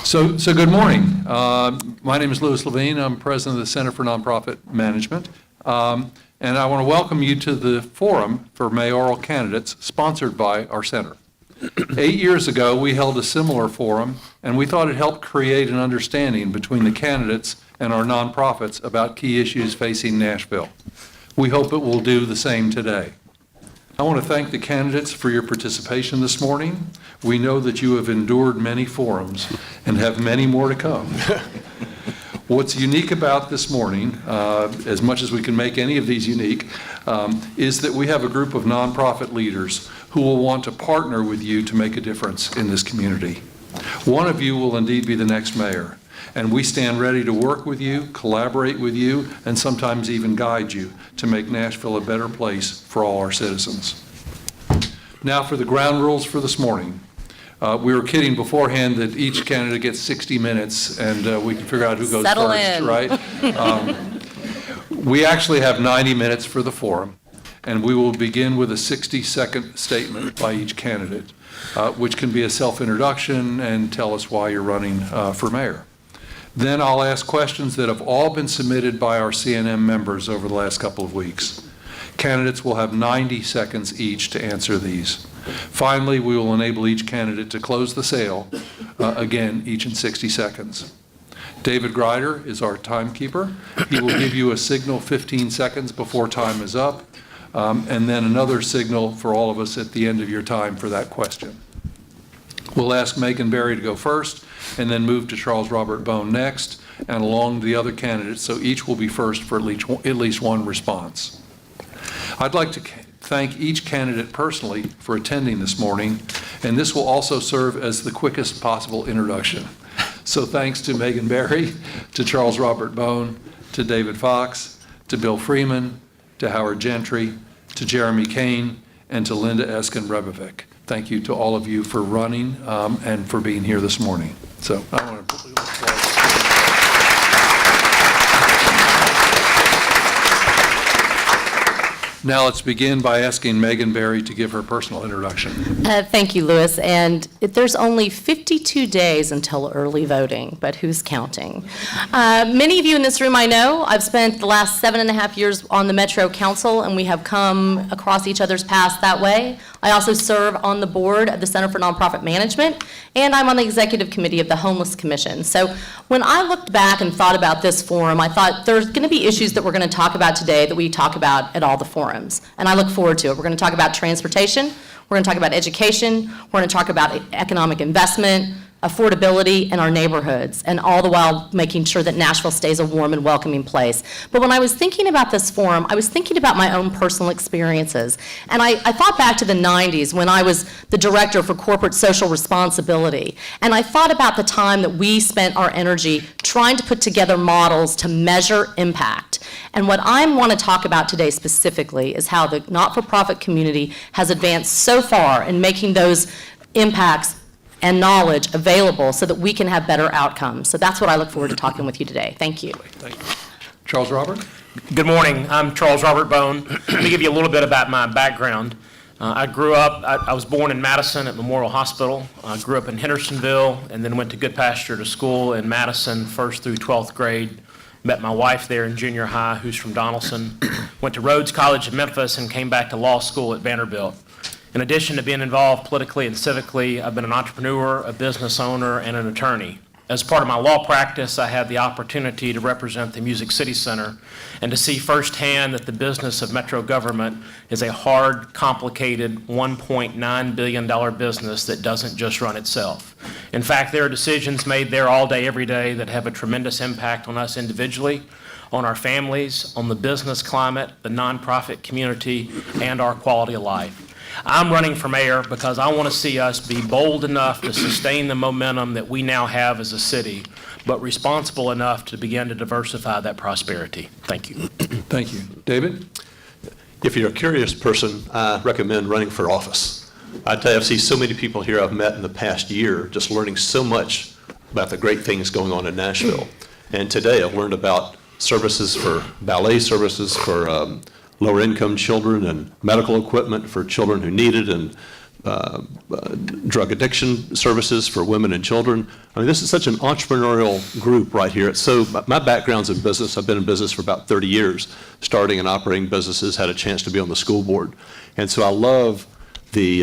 So good morning. My name is Louis Levine. I'm president of the Center for Nonprofit Management. And I want to welcome you to the Forum for Mayoral Candidates sponsored by our center. 8 years ago, we held a similar forum, and we thought it helped create an understanding between the candidates and our nonprofits about key issues facing Nashville. We hope it will do the same today. I want to thank the candidates for your participation this morning. We know that you have endured many forums and have many more to come. What's unique about this morning, as much as we can make any of these unique, is that we have a group of nonprofit leaders who will want to partner with you to make a difference in this community. One of you will indeed be the next mayor, and we stand ready to work with you, collaborate with you, and sometimes even guide you to make Nashville a better place for all our citizens. Now for the ground rules for this morning. We were kidding beforehand that each candidate gets 60 minutes and we can figure out who goes Settle first, in. Right? We actually have 90 minutes for the forum, and we will begin with a 60-second statement by each candidate, which can be a self-introduction and tell us why you're running for mayor. Then I'll ask questions that have all been submitted by our CNM members over the last couple of weeks. Candidates will have 90 seconds each to answer these. Finally, we will enable each candidate to close the sale, again, each in 60 seconds. David Grider is our timekeeper. He will give you a signal 15 seconds before time is up, and then another signal for all of us at the end of your time for that question. We'll ask Megan Berry to go first, and then move to Charles Robert Bone next, and along the other candidates, so each will be first for at least one response. I'd like to thank each candidate personally for attending this morning, and this will also serve as the quickest possible introduction. So thanks to Megan Berry, to Charles Robert Bone, to David Fox, to Bill Freeman, to Howard Gentry, to Jeremy Kane, and to Linda Eskin-Rebovic. Thank you to all of you for running and for being here this morning. So I want to applaud. Now let's begin by asking Megan Berry to give her personal introduction. Thank you, Louis. And there's only 52 days until early voting, but who's counting? Many of you in this room I know. I've spent the last 7.5 years on the Metro Council, and we have come across each other's paths that way. I also serve on the board of the Center for Nonprofit Management, and I'm on the executive committee of the Homeless Commission. So when I looked back and thought about this forum, I thought there's going to be issues that we're going to talk about today that we talk about at all the forums, and I look forward to it. We're going to talk about transportation, we're going to talk about education, we're going to talk about economic investment, affordability in our neighborhoods, and all the while making sure that Nashville stays a warm and welcoming place. But when I was thinking about this forum, I was thinking about my own personal experiences. And I thought back to the 90s when I was the director for corporate social responsibility. And I thought about the time that we spent our energy trying to put together models to measure impact. And what I want to talk about today specifically is how the not-for-profit community has advanced so far in making those impacts and knowledge available so that we can have better outcomes. So that's what I look forward to talking with you today. Thank you. Thank you. Charles Robert? Good morning. I'm Charles Robert Bone. Let me give you a little bit about my background. I grew up, I was born in Madison at Memorial Hospital. I grew up in Hendersonville and then went to Good Pasture to school in Madison, 1st through 12th grade. Met my wife there in junior high, who's from Donaldson. Went to Rhodes College in Memphis and came back to law school at Vanderbilt. In addition to being involved politically and civically, I've been an entrepreneur, a business owner, and an attorney. As part of my law practice, I had the opportunity to represent the Music City Center and to see firsthand that the business of Metro government is a hard, complicated $1.9 billion business that doesn't just run itself. In fact, there are decisions made there all day, every day that have a tremendous impact on us individually, on our families, on the business climate, the nonprofit community, and our quality of life. I'm running for mayor because I want to see us be bold enough to sustain the momentum that we now have as a city, but responsible enough to begin to diversify that prosperity. Thank you. Thank you. David? If you're a curious person, I recommend running for office. I tell you, I've seen so many people here I've met in the past year just learning so much about the great things going on in Nashville. And today I've learned about services for ballet services for lower income children and medical equipment for children who need it and drug addiction services for women and children. I mean, this is such an entrepreneurial group right here. So my background's in business. I've been in business for about 30 years, starting and operating businesses, had a chance to be on the school board. And so I love the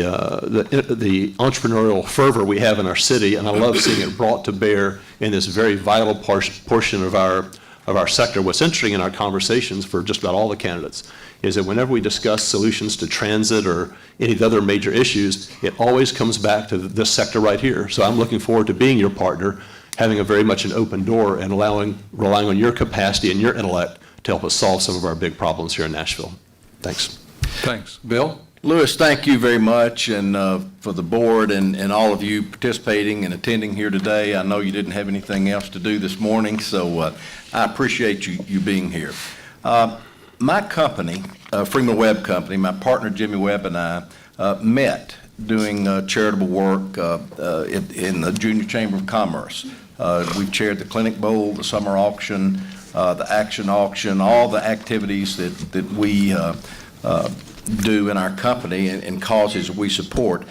entrepreneurial fervor we have in our city, and I love seeing it brought to bear in this very vital portion of our sector. What's interesting in our conversations for just about all the candidates is that whenever we discuss solutions to transit or any of the other major issues, it always comes back to this sector right here. So I'm looking forward to being your partner, having a very much an open door and relying on your capacity and your intellect to help us solve some of our big problems here in Nashville. Thanks. Thanks. Bill? Lewis, thank you very much, and for the board and all of you participating and attending here today. I know you didn't have anything else to do this morning, so I appreciate you being here. My company, Freeman Webb Company, my partner Jimmy Webb and I met doing charitable work in the Junior Chamber of Commerce. We've chaired the Clinic Bowl, the Summer Auction, the Action Auction, all the activities that we do in our company and causes we support.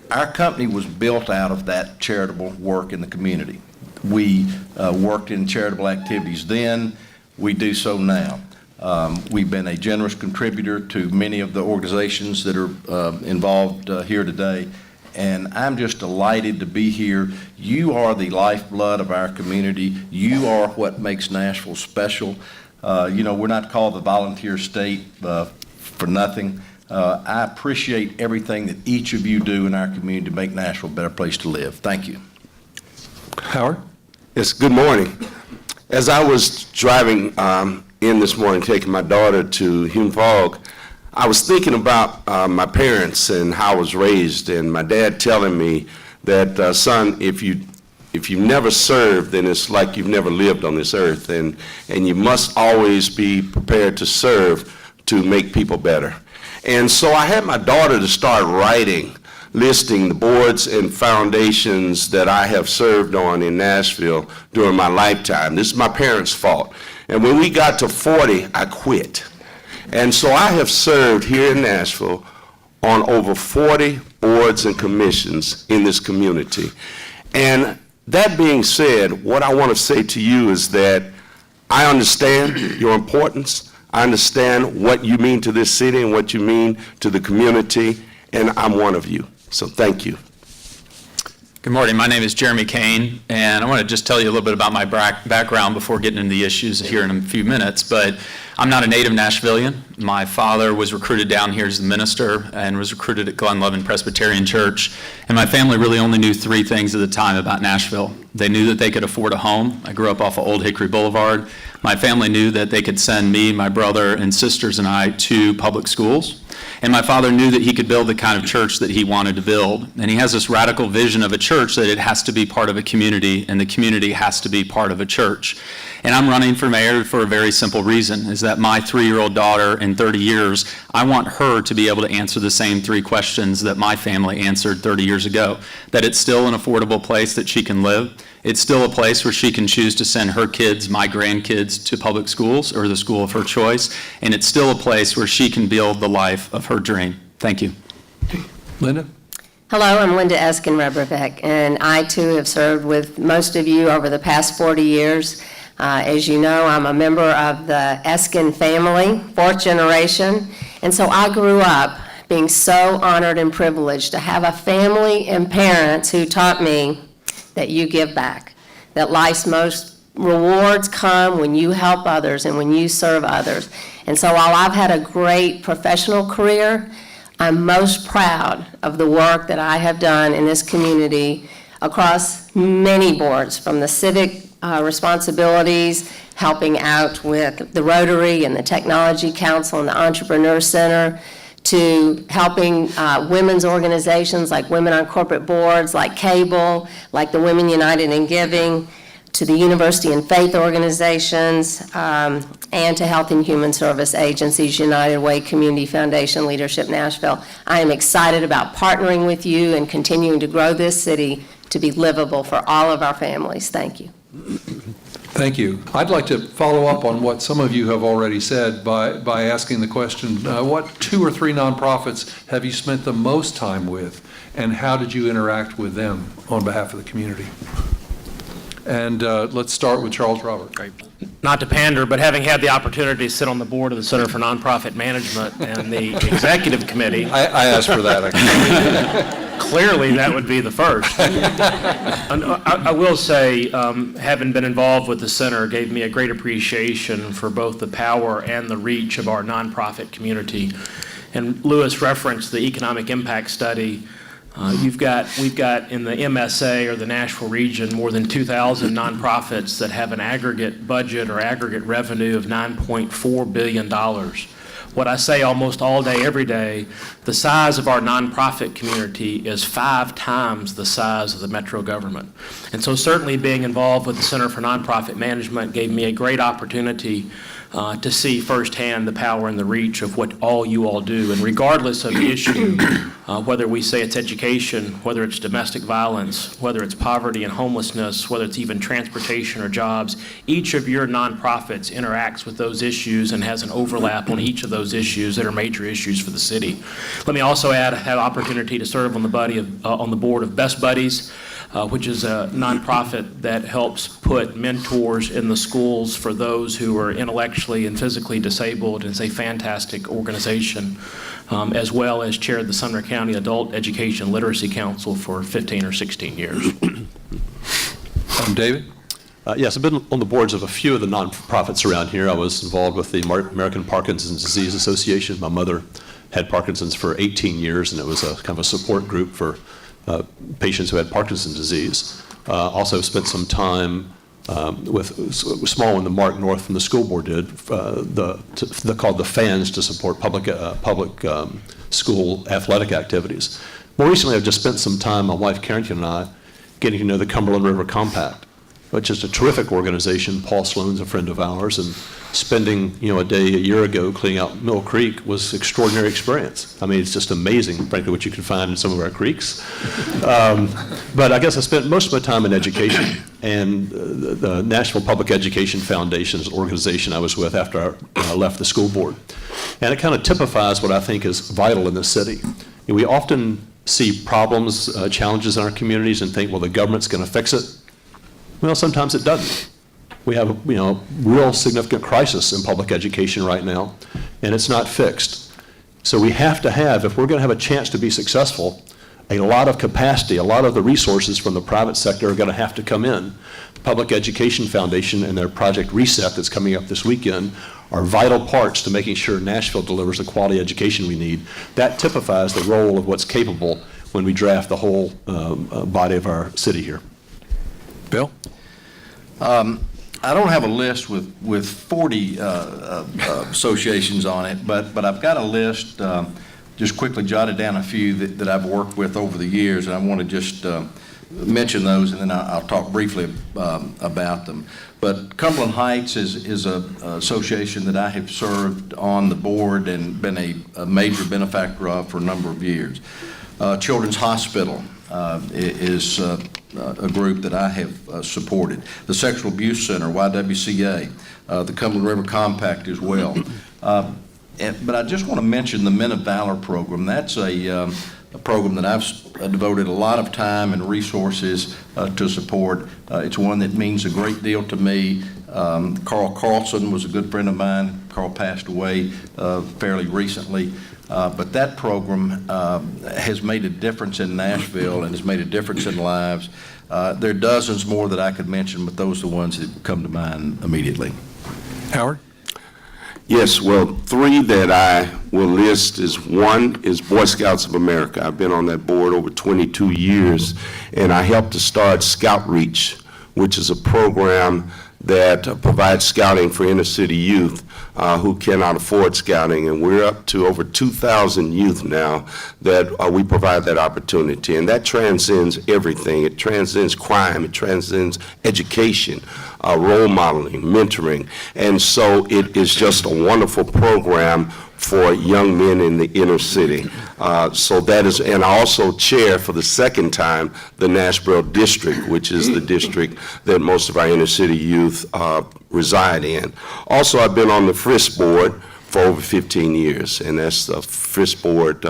Our company was built out of that charitable work in the community. We worked in charitable activities then, we do so now. We've been a generous contributor to many of the organizations that are involved here today, and I'm just delighted to be here. You are the lifeblood of our community. You are what makes Nashville special. You know, we're not called the volunteer state for nothing. I appreciate everything that each of you do in our community to make Nashville a better place to live. Thank you. Howard? Yes, good morning. As I was driving in this morning, taking my daughter to Hume Fogg, I was thinking about my parents and how I was raised, and my dad telling me that, son, if you never served, then it's like you've never lived on this earth, and you must always be prepared to serve to make people better. And so I had my daughter to start writing, listing the boards and foundations that I have served on in Nashville during my lifetime. This is my parents' fault. And when we got to 40, I quit. And so I have served here in Nashville on over 40 boards and commissions in this community. And that being said, what I want to say to you is that I understand your importance. I understand what you mean to this city and what you mean to the community, and I'm one of you. So thank you. Good morning. My name is Jeremy Kane, and I want to just tell you a little bit about my background before getting into the issues here in a few minutes. But I'm not a native Nashvilleian. My father was recruited down here as the minister and was recruited at Glenlevin Presbyterian Church. And my family really only knew three things at the time about Nashville. They knew that they could afford a home. I grew up off of Old Hickory Boulevard. My family knew that they could send me, my brother, and sisters and I to public schools. And my father knew that he could build the kind of church that he wanted to build. And he has this radical vision of a church that it has to be part of a community, and the community has to be part of a church. And I'm running for mayor for a very simple reason, is that my 3-year-old daughter in 30 years, I want her to be able to answer the same 3 questions that my family answered 30 years ago. That it's still an affordable place that she can live. It's still a place where she can choose to send her kids, my grandkids, to public schools or the school of her choice. And it's still a place where she can build the life of her dream. Thank you. Linda? Hello, I'm Linda Eskin-Reberbeck, and I too have served with most of you over the past 40 years. As you know, I'm a member of the Eskin family, 4th generation, and so I grew up being so honored and privileged to have a family and parents who taught me that you give back, that life's most rewards come when you help others and when you serve others. And so while I've had a great professional career, I'm most proud of the work that I have done in this community across many boards, from the civic responsibilities, helping out with the Rotary and the Technology Council and the Entrepreneur Center, to helping women's organizations like Women on Corporate Boards, like Cable, like the Women United in Giving, to the University and Faith organizations, and to Health and Human Service agencies, United Way, Community Foundation, Leadership Nashville. I am excited about partnering with you and continuing to grow this city to be livable for all of our families. Thank you. Thank you. I'd like to follow up on what some of you have already said by asking the question, what 2 or 3 nonprofits have you spent the most time with, and how did you interact with them on behalf of the community? And let's start with Charles Robert. Not to pander, but having had the opportunity to sit on the board of the Center for Nonprofit Management and the executive committee, I asked for that. clearly that would be the first. And I will say, having been involved with the center gave me a great appreciation for both the power and the reach of our nonprofit community. And Lewis referenced the economic impact study. We've got in the MSA, or the Nashville region, more than 2,000 nonprofits that have an aggregate budget or aggregate revenue of $9.4 billion. What I say almost all day, every day, the size of our nonprofit community is 5 times the size of the metro government. And so certainly being involved with the Center for Nonprofit Management gave me a great opportunity to see firsthand the power and the reach of what all you all do. And regardless of the issue, whether we say it's education, whether it's domestic violence, whether it's poverty and homelessness, whether it's even transportation or jobs, each of your nonprofits interacts with those issues and has an overlap on each of those issues that are major issues for the city. Let me also add, I had opportunity to serve on the board of Best Buddies, which is a nonprofit that helps put mentors in the schools for those who are intellectually and physically disabled. It's a fantastic organization, as well as chaired the Sumner County Adult Education Literacy Council for 15 or 16 years. David? Yes, I've been on the boards of a few of the nonprofits around here. I was involved with the American Parkinson's Disease Association. My mother had Parkinson's for 18 years, and it was a kind of a support group for patients who had Parkinson's disease. Also spent some time with a small one, the Mark North from the school board did, called the FANS, to support public school athletic activities. More recently, I've just spent some time, my wife Carrington and I, getting to know the Cumberland River Compact, which is a terrific organization. Paul Sloan's a friend of ours, and spending a day a year ago cleaning out Mill Creek was an extraordinary experience. I mean, it's just amazing, frankly, what you can find in some of our creeks. But I guess I spent most of my time in education, and the Nashville Public Education Foundation is an organization I was with after I left the school board. And it kind of typifies what I think is vital in this city. We often see problems, challenges in our communities and think, well, the government's going to fix it. Well, sometimes it doesn't. We have a real significant crisis in public education right now, and it's not fixed. So we have to have, if we're going to have a chance to be successful, a lot of capacity, a lot of the resources from the private sector are going to have to come in. The Public Education Foundation and their Project Reset that's coming up this weekend are vital parts to making sure Nashville delivers the quality education we need. That typifies the role of what's capable when we draft the whole body of our city here. Bill? I don't have a list with 40 associations on it, but I've got a list, just quickly jotted down a few that I've worked with over the years, and I want to just mention those, and then I'll talk briefly about them. But Cumberland Heights is an association that I have served on the board and been a major benefactor of for a number of years. Children's Hospital is a group that I have supported. The Sexual Abuse Center, YWCA, the Cumberland River Compact as well. But I just want to mention the Men of Valor program. That's a program that I've devoted a lot of time and resources to support. It's one that means a great deal to me. Carl Carlson was a good friend of mine. Carl passed away fairly recently. But that program has made a difference in Nashville and has made a difference in lives. There are dozens more that I could mention, but those are the ones that come to mind immediately. Howard? Yes, well, 3 that I will list is, one is Boy Scouts of America. I've been on that board over 22 years, and I helped to start Scout Reach, which is a program that provides scouting for inner city youth who cannot afford scouting, and we're up to over 2,000 youth now that we provide that opportunity, and that transcends everything. It transcends crime, it transcends education. role modeling, mentoring. And so it is just a wonderful program for young men in the inner city. So that is, and I also chair for the second time the Nashville District, which is the district that most of our inner city youth reside in. Also, I've been on the FRISC board for over 15 years, and that's the FRISC board,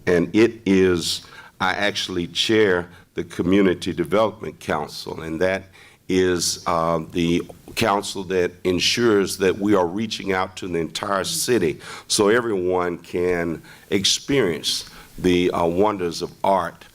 and it is, I actually chair the Community Development Council, and that is the council that ensures that we are reaching out to the entire city so everyone can experience the wonders of art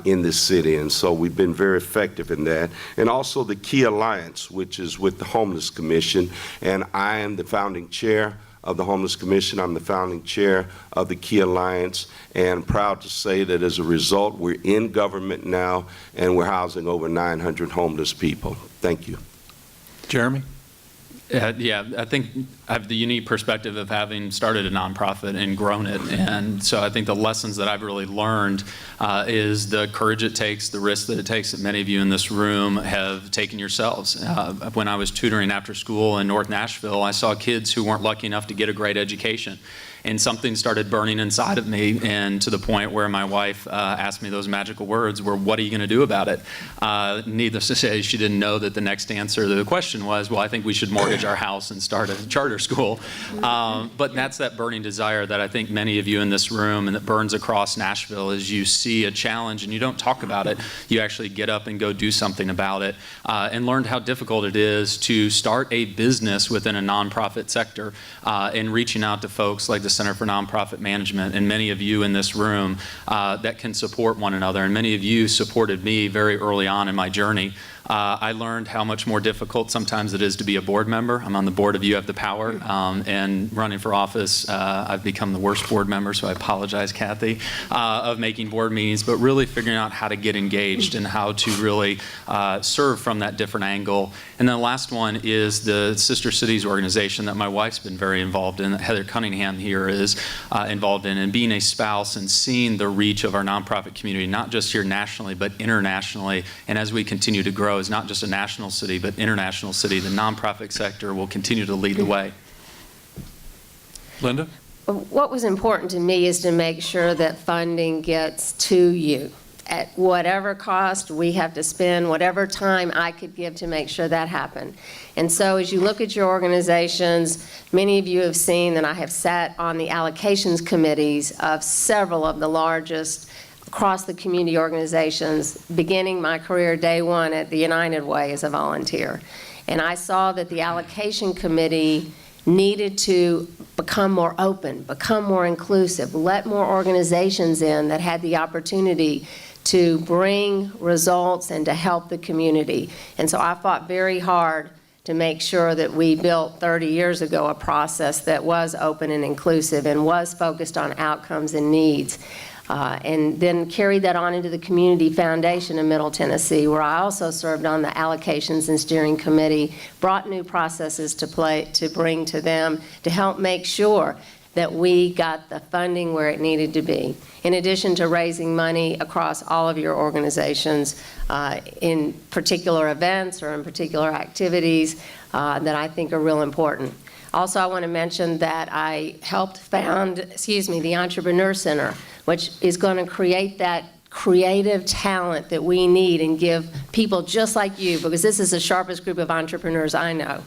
in this city. And so we've been very effective in that. And also the Key Alliance, which is with the Homeless Commission, and I am the founding chair of the Homeless Commission. I'm the founding chair of the Key Alliance, and proud to say that as a result, we're in government now, and we're housing over 900 homeless people. Thank you. Jeremy? Yeah, I think I have the unique perspective of having started a nonprofit and grown it. And so I think the lessons that I've really learned is the courage it takes, the risk that it takes that many of you in this room have taken yourselves. When I was tutoring after school in North Nashville, I saw kids who weren't lucky enough to get a great education. And something started burning inside of me, and to the point where my wife asked me those magical words, were, what are you going to do about it? Needless to say, she didn't know that the next answer to the question was, well, I think we should mortgage our house and start a charter school. But that's that burning desire that I think many of you in this room, and that burns across Nashville, is you see a challenge and you don't talk about it. You actually get up and go do something about it, and learned how difficult it is to start a business within a nonprofit sector, and reaching out to folks like the Center for Nonprofit Management, and many of you in this room that can support one another. And many of you supported me very early on in my journey. I learned how much more difficult sometimes it is to be a board member. I'm on the board of You Have the Power, and running for office, I've become the worst board member, so I apologize, Kathy, of making board meetings, but really figuring out how to get engaged and how to really serve from that different angle. And then the last one is the Sister Cities organization that my wife's been very involved in, that Heather Cunningham here is involved in, and being a spouse and seeing the reach of our nonprofit community, not just here nationally, but internationally. And as we continue to grow, is not just a national city, but international city. The nonprofit sector will continue to lead the way. Linda? What was important to me is to make sure that funding gets to you. At whatever cost we have to spend, whatever time I could give to make sure that happened. And so as you look at your organizations, many of you have seen that I have sat on the allocations committees of several of the largest across the community organizations, beginning my career day one at the United Way as a volunteer. And I saw that the allocation committee needed to become more open, become more inclusive, let more organizations in that had the opportunity to bring results and to help the community. And so I fought very hard to make sure that we built 30 years ago a process that was open and inclusive and was focused on outcomes and needs. And then carried that on into the Community Foundation in Middle Tennessee, where I also served on the allocations and steering committee, brought new processes to bring to them to help make sure that we got the funding where it needed to be. In addition to raising money across all of your organizations in particular events or in particular activities that I think are real important. Also, I want to mention that I helped found, the Entrepreneur Center, which is going to create that creative talent that we need and give people just like you, because this is the sharpest group of entrepreneurs I know,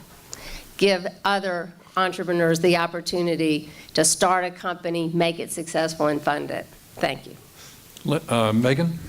give other entrepreneurs the opportunity to start a company, make it successful, and fund it. Thank you. Megan?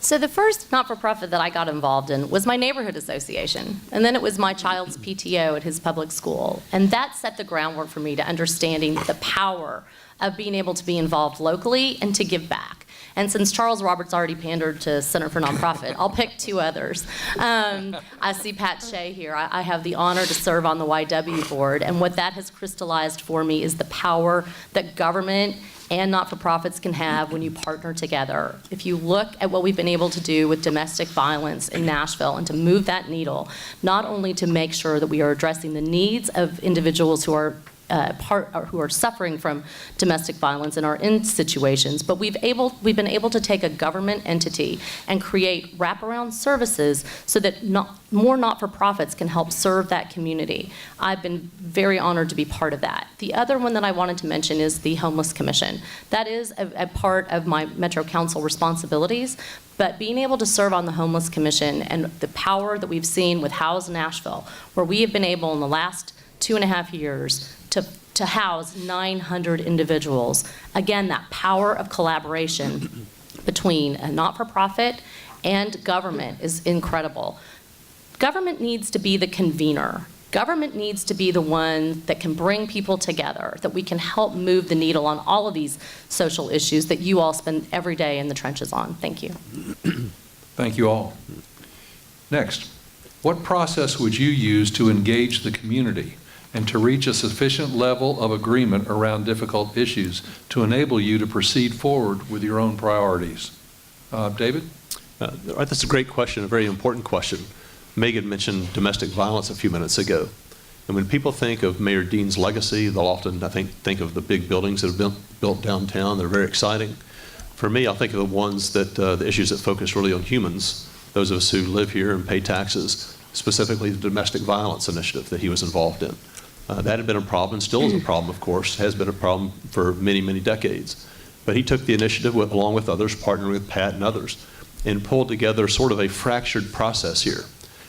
So the first not-for-profit that I got involved in was my neighborhood association, and then it was my child's PTO at his public school. And that set the groundwork for me to understanding the power of being able to be involved locally and to give back. And since Charles Roberts already pandered to Center for Nonprofit, I'll pick two others. I see Pat Shea here. I have the honor to serve on the YW board, and what that has crystallized for me is the power that government and not-for-profits can have when you partner together. If you look at what we've been able to do with domestic violence in Nashville and to move that needle, not only to make sure that we are addressing the needs of individuals who are who are suffering from domestic violence and are in situations, but we've been able to take a government entity and create wraparound services so that more not-for-profits can help serve that community. I've been very honored to be part of that. The other one that I wanted to mention is the Homeless Commission. That is a part of my Metro Council responsibilities, but being able to serve on the Homeless Commission and the power that we've seen with House Nashville, where we have been able in the last 2.5 years to house 900 individuals. Again, that power of collaboration between a not-for-profit and government is incredible. Government needs to be the convener. Government needs to be the one that can bring people together, that we can help move the needle on all of these social issues that you all spend every day in the trenches on. Thank you. Thank you all. Next, what process would you use to engage the community and to reach a sufficient level of agreement around difficult issues to enable you to proceed forward with your own priorities? David? That's a great question, a very important question. Megan mentioned domestic violence a few minutes ago. And when people think of Mayor Dean's legacy, they'll often, I think of the big buildings that have been built downtown. They're very exciting. For me, I'll think of the ones that, the issues that focus really on humans, those of us who live here and pay taxes, specifically the domestic violence initiative that he was involved in. That had been a problem, still is a problem, of course, has been a problem for many, many decades. But he took the initiative along with others, partnering with Pat and others, and pulled together sort of a fractured process here.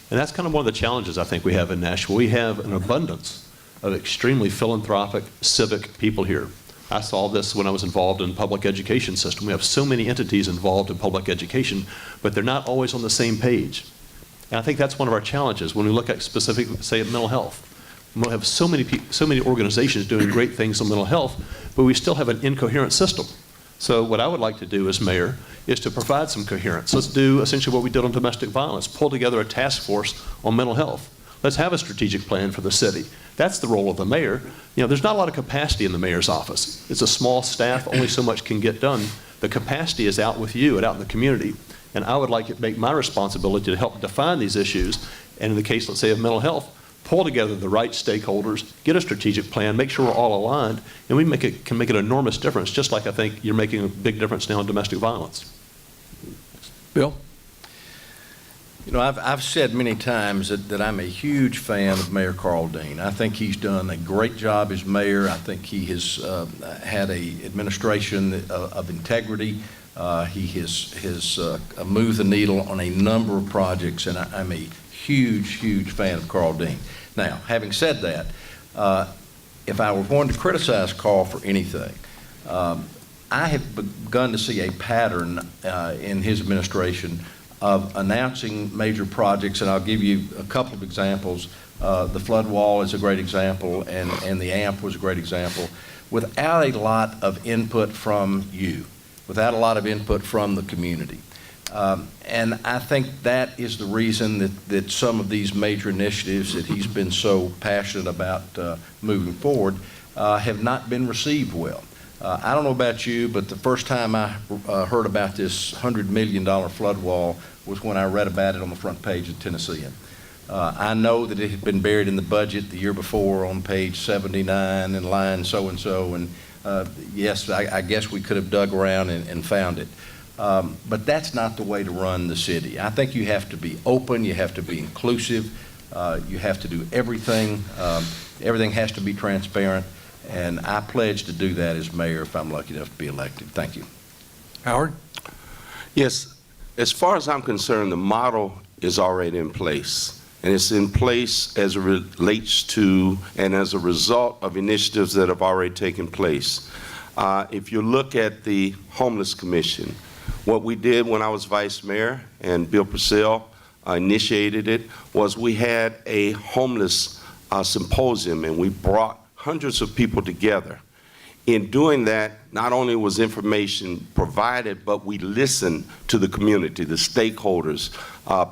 And that's kind of one of the challenges I think we have in Nashville. We have an abundance of extremely philanthropic, civic people here. I saw this when I was involved in the public education system. We have so many entities involved in public education, but they're not always on the same page. And I think that's one of our challenges when we look at specific, say, at mental health. We have so many organizations doing great things on mental health, but we still have an incoherent system. So what I would like to do as mayor is to provide some coherence. Let's do essentially what we did on domestic violence, pull together a task force on mental health. Let's have a strategic plan for the city. That's the role of the mayor. You know, there's not a lot of capacity in the mayor's office. It's a small staff, only so much can get done. The capacity is out with you and out in the community. And I would like to make my responsibility to help define these issues. And in the case, let's say, of mental health, pull together the right stakeholders, get a strategic plan, make sure we're all aligned, and we can make an enormous difference, just like I think you're making a big difference now in domestic violence. Bill? You know, I've said many times that I'm a huge fan of Mayor Carl Dean. I think he's done a great job as mayor. I think he has had an administration of integrity. He has moved the needle on a number of projects, and I'm a huge fan of Carl Dean. Now, having said that, if I were going to criticize Carl for anything, I have begun to see a pattern in his administration of announcing major projects, and I'll give you a couple of examples. The flood wall is a great example, and the AMP was a great example, without a lot of input from you, without a lot of input from the community. And I think that is the reason that some of these major initiatives that he's been so passionate about moving forward have not been received well. I don't know about you, but the first time I heard about this $100 million flood wall was when I read about it on the front page of Tennessean. I know that it had been buried in the budget the year before on page 79 in line so-and-so, and yes, I guess we could have dug around and found it. But that's not the way to run the city. I think you have to be open, you have to be inclusive, you have to do everything. Everything has to be transparent, and I pledge to do that as mayor if I'm lucky enough to be elected. Thank you. Howard? Yes, as far as I'm concerned, the model is already in place. And it's in place as it relates to and as a result of initiatives that have already taken place. If you look at the Homeless Commission, what we did when I was vice mayor and Bill Purcell initiated it was we had a homeless symposium, and we brought hundreds of people together. In doing that, not only was information provided, but we listened to the community, the stakeholders,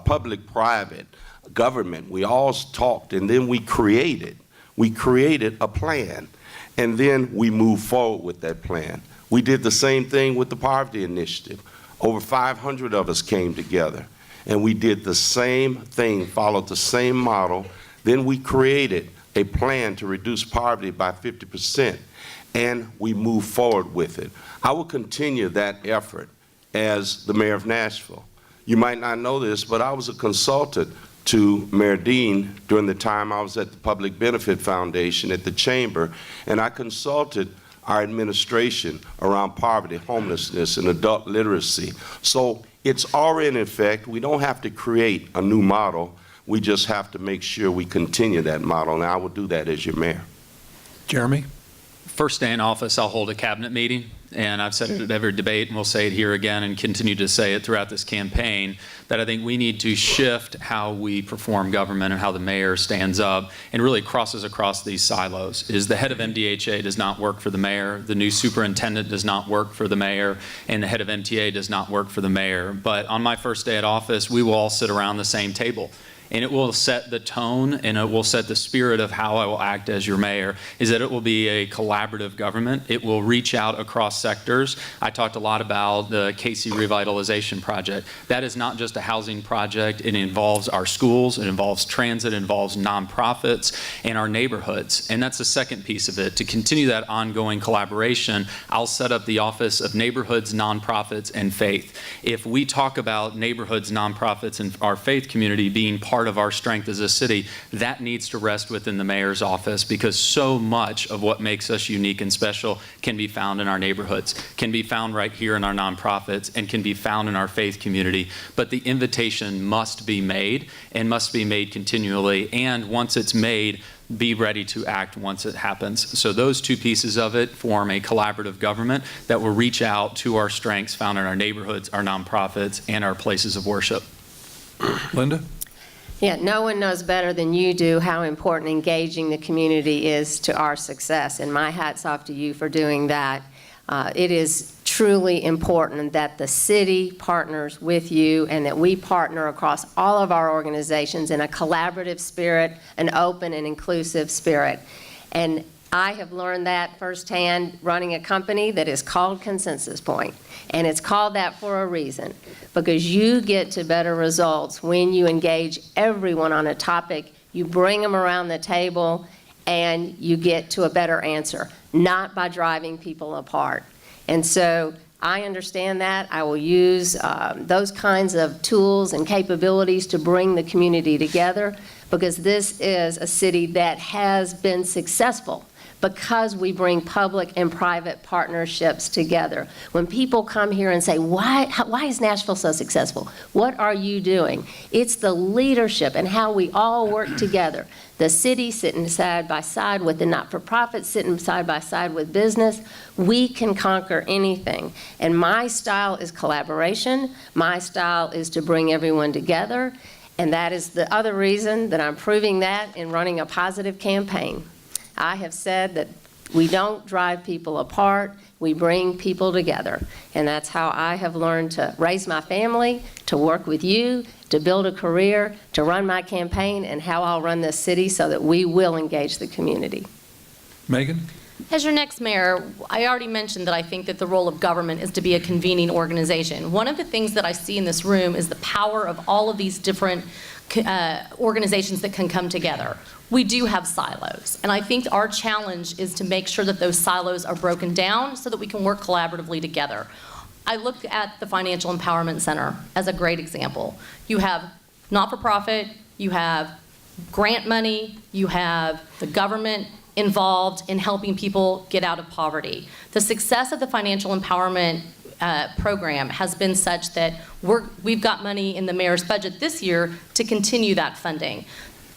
public, private, government. We all talked, and then we created a plan, and then we moved forward with that plan. We did the same thing with the Poverty Initiative. Over 500 of us came together, and we did the same thing, followed the same model. Then we created a plan to reduce poverty by 50%, and we move forward with it. I will continue that effort as the mayor of Nashville. You might not know this, but I was a consultant to Mayor Dean during the time I was at the Public Benefit Foundation at the Chamber, and I consulted our administration around poverty, homelessness, and adult literacy. So it's already in effect. We don't have to create a new model. We just have to make sure we continue that model, and I will do that as your mayor. Jeremy? First day in office, I'll hold a cabinet meeting, and I've said it at every debate, and we'll say it here again and continue to say it throughout this campaign, that I think we need to shift how we perform government and how the mayor stands up and really crosses across these silos. Is the head of MDHA does not work for the mayor, the new superintendent does not work for the mayor, and the head of MTA does not work for the mayor. But on my first day at office, we will all sit around the same table. And it will set the tone and it will set the spirit of how I will act as your mayor, is that it will be a collaborative government. It will reach out across sectors. I talked a lot about the Casey Revitalization Project. That is not just a housing project. It involves our schools, it involves transit, it involves nonprofits and our neighborhoods. And that's the second piece of it. To continue that ongoing collaboration, I'll set up the Office of Neighborhoods, Nonprofits, and Faith. If we talk about neighborhoods, nonprofits, and our faith community being part of our strength as a city, that needs to rest within the mayor's office, because so much of what makes us unique and special can be found in our neighborhoods, can be found right here in our nonprofits, and can be found in our faith community. But the invitation must be made and must be made continually, and once it's made, be ready to act once it happens. So those two pieces of it form a collaborative government that will reach out to our strengths found in our neighborhoods, our nonprofits, and our places of worship. Linda? Yeah, no one knows better than you do how important engaging the community is to our success, and my hat's off to you for doing that. It is truly important that the city partners with you and that we partner across all of our organizations in a collaborative spirit, an open and inclusive spirit. And I have learned that firsthand running a company that is called Consensus Point. And it's called that for a reason, because you get to better results when you engage everyone on a topic, you bring them around the table, and you get to a better answer, not by driving people apart. And so I understand that. I will use those kinds of tools and capabilities to bring the community together, because this is a city that has been successful because we bring public and private partnerships together. When people come here and say, why is Nashville so successful? What are you doing? It's the leadership and how we all work together. The city sitting side by side with the not-for-profit, sitting side by side with business. We can conquer anything. And my style is collaboration. My style is to bring everyone together. And that is the other reason that I'm proving that in running a positive campaign. I have said that we don't drive people apart, we bring people together. And that's how I have learned to raise my family, to work with you, to build a career, to run my campaign, and how I'll run this city so that we will engage the community. Megan? As your next mayor, I already mentioned that I think that the role of government is to be a convening organization. One of the things that I see in this room is the power of all of these different organizations that can come together. We do have silos, and I think our challenge is to make sure that those silos are broken down so that we can work collaboratively together. I look at the Financial Empowerment Center as a great example. You have not-for-profit, you have grant money, you have the government involved in helping people get out of poverty. The success of the Financial Empowerment program has been such that we've got money in the mayor's budget this year to continue that funding.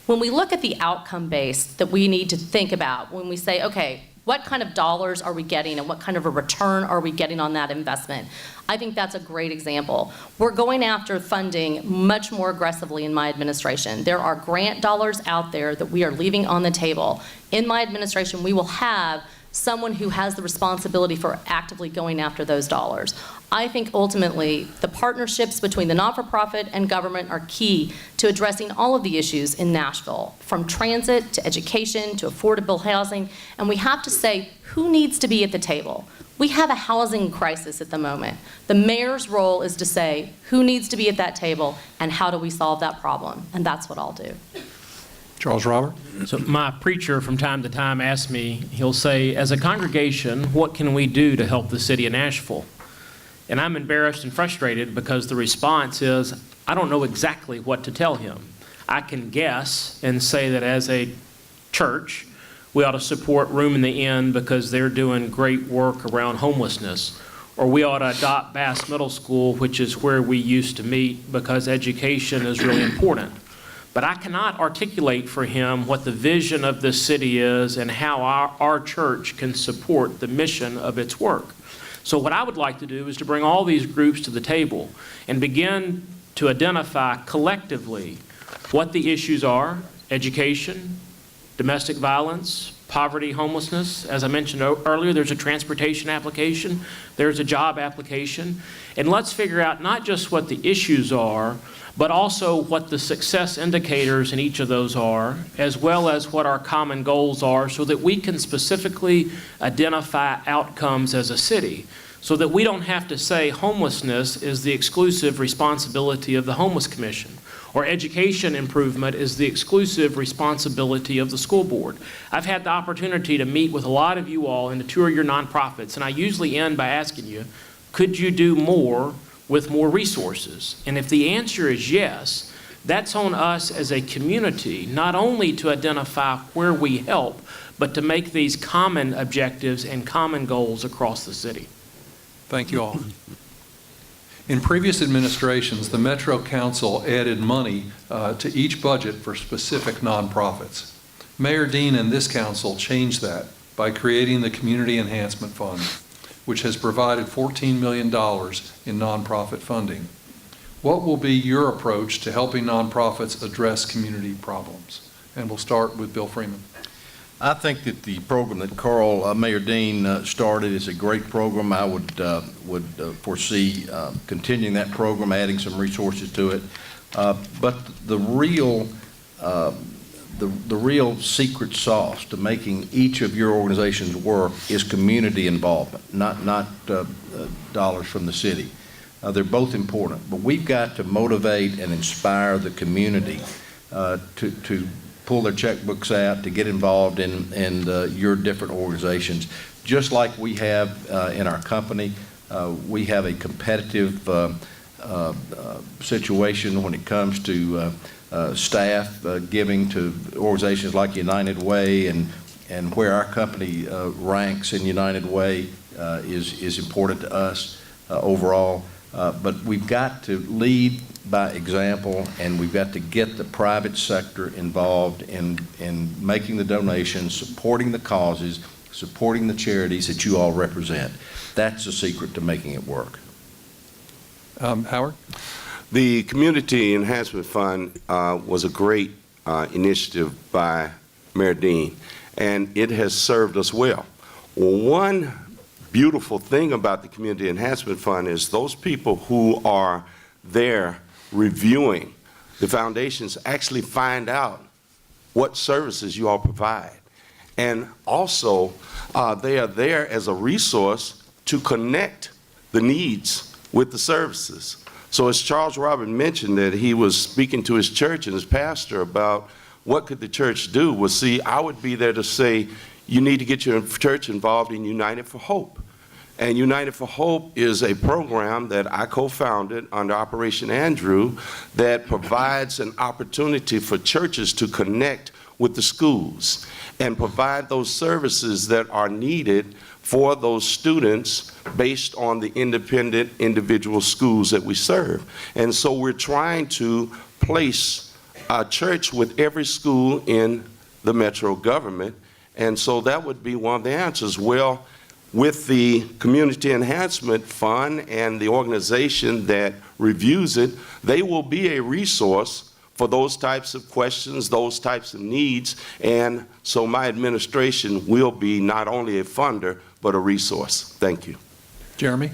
When we look at the outcome base that we need to think about, when we say, okay, what kind of dollars are we getting and what kind of a return are we getting on that investment? I think that's a great example. We're going after funding much more aggressively in my administration. There are grant dollars out there that we are leaving on the table. In my administration, we will have someone who has the responsibility for actively going after those dollars. I think ultimately the partnerships between the not-for-profit and government are key to addressing all of the issues in Nashville, from transit to education to affordable housing. And we have to say, who needs to be at the table? We have a housing crisis at the moment. The mayor's role is to say, who needs to be at that table and how do we solve that problem? And that's what I'll do. Charles Robert? So my preacher from time to time asks me, he'll say, as a congregation, what can we do to help the city of Nashville? And I'm embarrassed and frustrated because the response is, I don't know exactly what to tell him. I can guess and say that as a church, we ought to support Room in the Inn because they're doing great work around homelessness. Or we ought to adopt Bass Middle School, which is where we used to meet, because education is really important. But I cannot articulate for him what the vision of this city is and how our church can support the mission of its work. So what I would like to do is to bring all these groups to the table and begin to identify collectively what the issues are: education, domestic violence, poverty, homelessness. As I mentioned earlier, there's a transportation application, there's a job application, and let's figure out not just what the issues are, but also what the success indicators in each of those are, as well as what our common goals are, so that we can specifically identify outcomes as a city, so that we don't have to say homelessness is the exclusive responsibility of the Homeless Commission, or education improvement is the exclusive responsibility of the school board. I've had the opportunity to meet with a lot of you all and to tour your nonprofits, and I usually end by asking you, could you do more with more resources? And if the answer is yes, that's on us as a community, not only to identify where we help, but to make these common objectives and common goals across the city. Thank you all. In previous administrations, the Metro Council added money to each budget for specific nonprofits. Mayor Dean and this council changed that by creating the Community Enhancement Fund, which has provided $14 million in nonprofit funding. What will be your approach to helping nonprofits address community problems? And we'll start with Bill Freeman. I think that the program that Mayor Dean started is a great program. I would foresee continuing that program, adding some resources to it. But the real secret sauce to making each of your organizations work is community involvement, not dollars from the city. They're both important, but we've got to motivate and inspire the community to pull their checkbooks out, to get involved in your different organizations. Just like we have in our company, we have a competitive situation when it comes to staff giving to organizations like United Way, and where our company ranks in United Way is important to us overall. But we've got to lead by example, and we've got to get the private sector involved in making the donations, supporting the causes, supporting the charities that you all represent. That's the secret to making it work. Howard? The Community Enhancement Fund was a great initiative by Mayor Dean, and it has served us well. One beautiful thing about the Community Enhancement Fund is those people who are there reviewing the foundations actually find out what services you all provide. And also, they are there as a resource to connect the needs with the services. So as Charles Robert mentioned that he was speaking to his church and his pastor about what could the church do, well, see, I would be there to say, you need to get your church involved in United for Hope. And United for Hope is a program that I co-founded under Operation Andrew that provides an opportunity for churches to connect with the schools and provide those services that are needed for those students based on the independent individual schools that we serve. And so we're trying to place a church with every school in the metro government. And so that would be one of the answers. Well, with the Community Enhancement Fund and the organization that reviews it, they will be a resource for those types of questions, those types of needs, and so my administration will be not only a funder, but a resource. Thank you. Jeremy?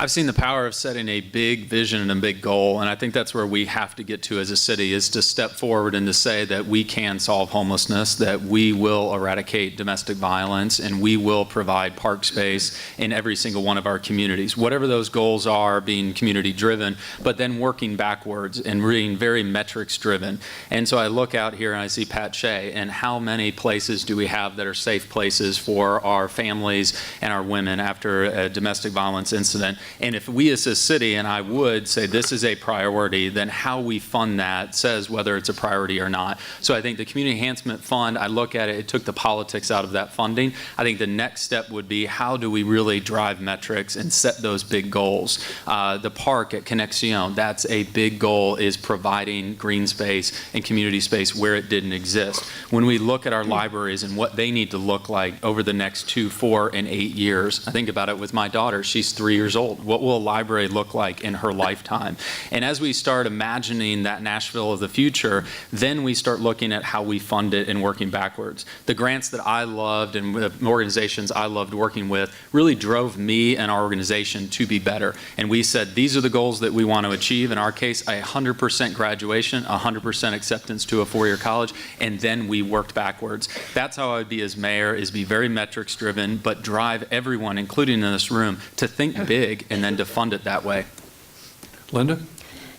I've seen the power of setting a big vision and a big goal, and I think that's where we have to get to as a city, is to step forward and to say that we can solve homelessness, that we will eradicate domestic violence, and we will provide park space in every single one of our communities. Whatever those goals are, being community-driven, but then working backwards and being very metrics-driven. And so I look out here and I see Pat Shea, and how many places do we have that are safe places for our families and our women after a domestic violence incident? And if we as a city, and I would say this is a priority, then how we fund that says whether it's a priority or not. So I think the Community Enhancement Fund, I look at it, it took the politics out of that funding. I think the next step would be, how do we really drive metrics and set those big goals? The park at Conexión, that's a big goal, is providing green space and community space where it didn't exist. When we look at our libraries and what they need to look like over the next 2, 4, and 8 years, I think about it with my daughter. She's 3 years old. What will a library look like in her lifetime? And as we start imagining that Nashville of the future, then we start looking at how we fund it and working backwards. The grants that I loved and the organizations I loved working with really drove me and our organization to be better. And we said, these are the goals that we want to achieve. In our case, 100% graduation, 100% acceptance to a 4-year college, and then we worked backwards. That's how I would be as mayor, is be very metrics driven, but drive everyone, including in this room, to think big and then to fund it that way. Linda?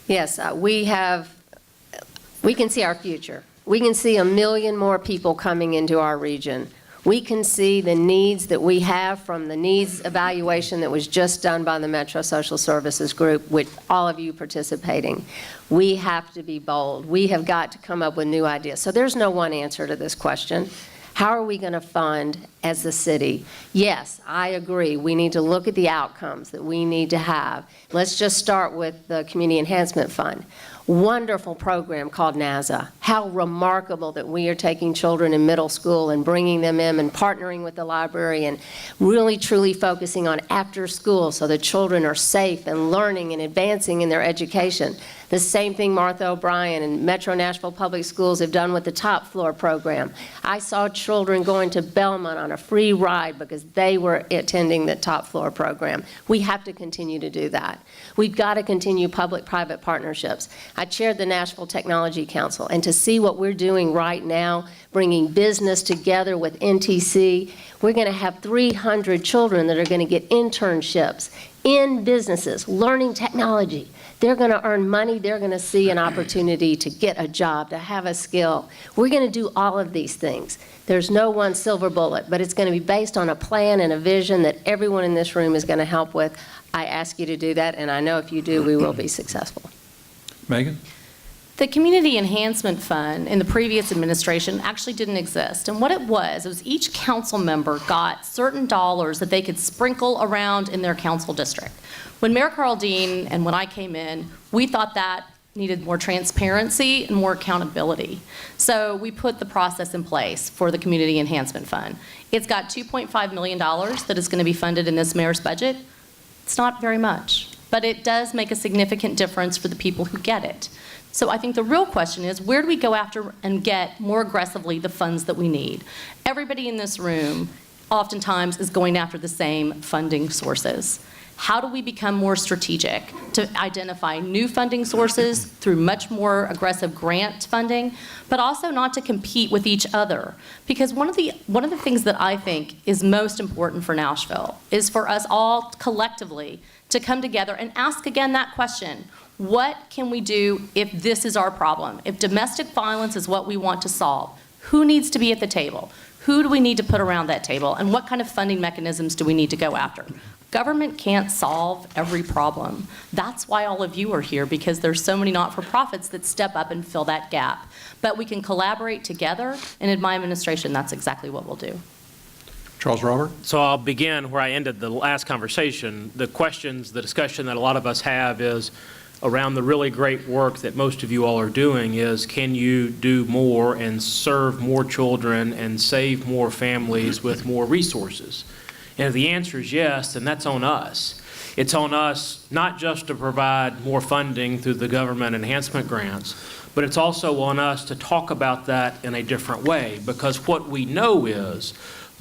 Yes, we can see our future. We can see 1 million more people coming into our region. We can see the needs that we have from the needs evaluation that was just done by the Metro Social Services Group, with all of you participating. We have to be bold. We have got to come up with new ideas. So there's no one answer to this question. How are we going to fund as the city? Yes, I agree. We need to look at the outcomes that we need to have. Let's just start with the Community Enhancement Fund. Wonderful program called NASA. How remarkable that we are taking children in middle school and bringing them in and partnering with the library and really truly focusing on after school so the children are safe and learning and advancing in their education. The same thing Martha O'Brien and Metro Nashville Public Schools have done with the Top Floor program. I saw children going to Belmont on a free ride because they were attending the Top Floor program. We have to continue to do that. We've got to continue public-private partnerships. I chaired the Nashville Technology Council, and to see what we're doing right now, bringing business together with NTC, we're going to have 300 children that are going to get internships in businesses, learning technology. They're going to earn money. They're going to see an opportunity to get a job, to have a skill. We're going to do all of these things. There's no one silver bullet, but it's going to be based on a plan and a vision that everyone in this room is going to help with. I ask you to do that, and I know if you do, we will be successful. Megan? The Community Enhancement Fund in the previous administration actually didn't exist. And what it was each council member got certain dollars that they could sprinkle around in their council district. When Mayor Carl Dean and when I came in, we thought that needed more transparency and more accountability. So we put the process in place for the Community Enhancement Fund. It's got $2.5 million that is going to be funded in this mayor's budget. It's not very much, but it does make a significant difference for the people who get it. So I think the real question is, where do we go after and get more aggressively the funds that we need? Everybody in this room oftentimes is going after the same funding sources. How do we become more strategic to identify new funding sources through much more aggressive grant funding, but also not to compete with each other? Because one of the things that I think is most important for Nashville is for us all collectively to come together and ask again that question: what can we do if this is our problem? If domestic violence is what we want to solve, who needs to be at the table? Who do we need to put around that table? And what kind of funding mechanisms do we need to go after? Government can't solve every problem. That's why all of you are here, because there's so many not-for-profits that step up and fill that gap. But we can collaborate together, and in my administration, that's exactly what we'll do. Charles Robert? So I'll begin where I ended the last conversation. The discussion that a lot of us have is around the really great work that most of you all are doing is, can you do more and serve more children and save more families with more resources? And if the answer is yes, then that's on us. It's on us not just to provide more funding through the government enhancement grants, but it's also on us to talk about that in a different way, because what we know is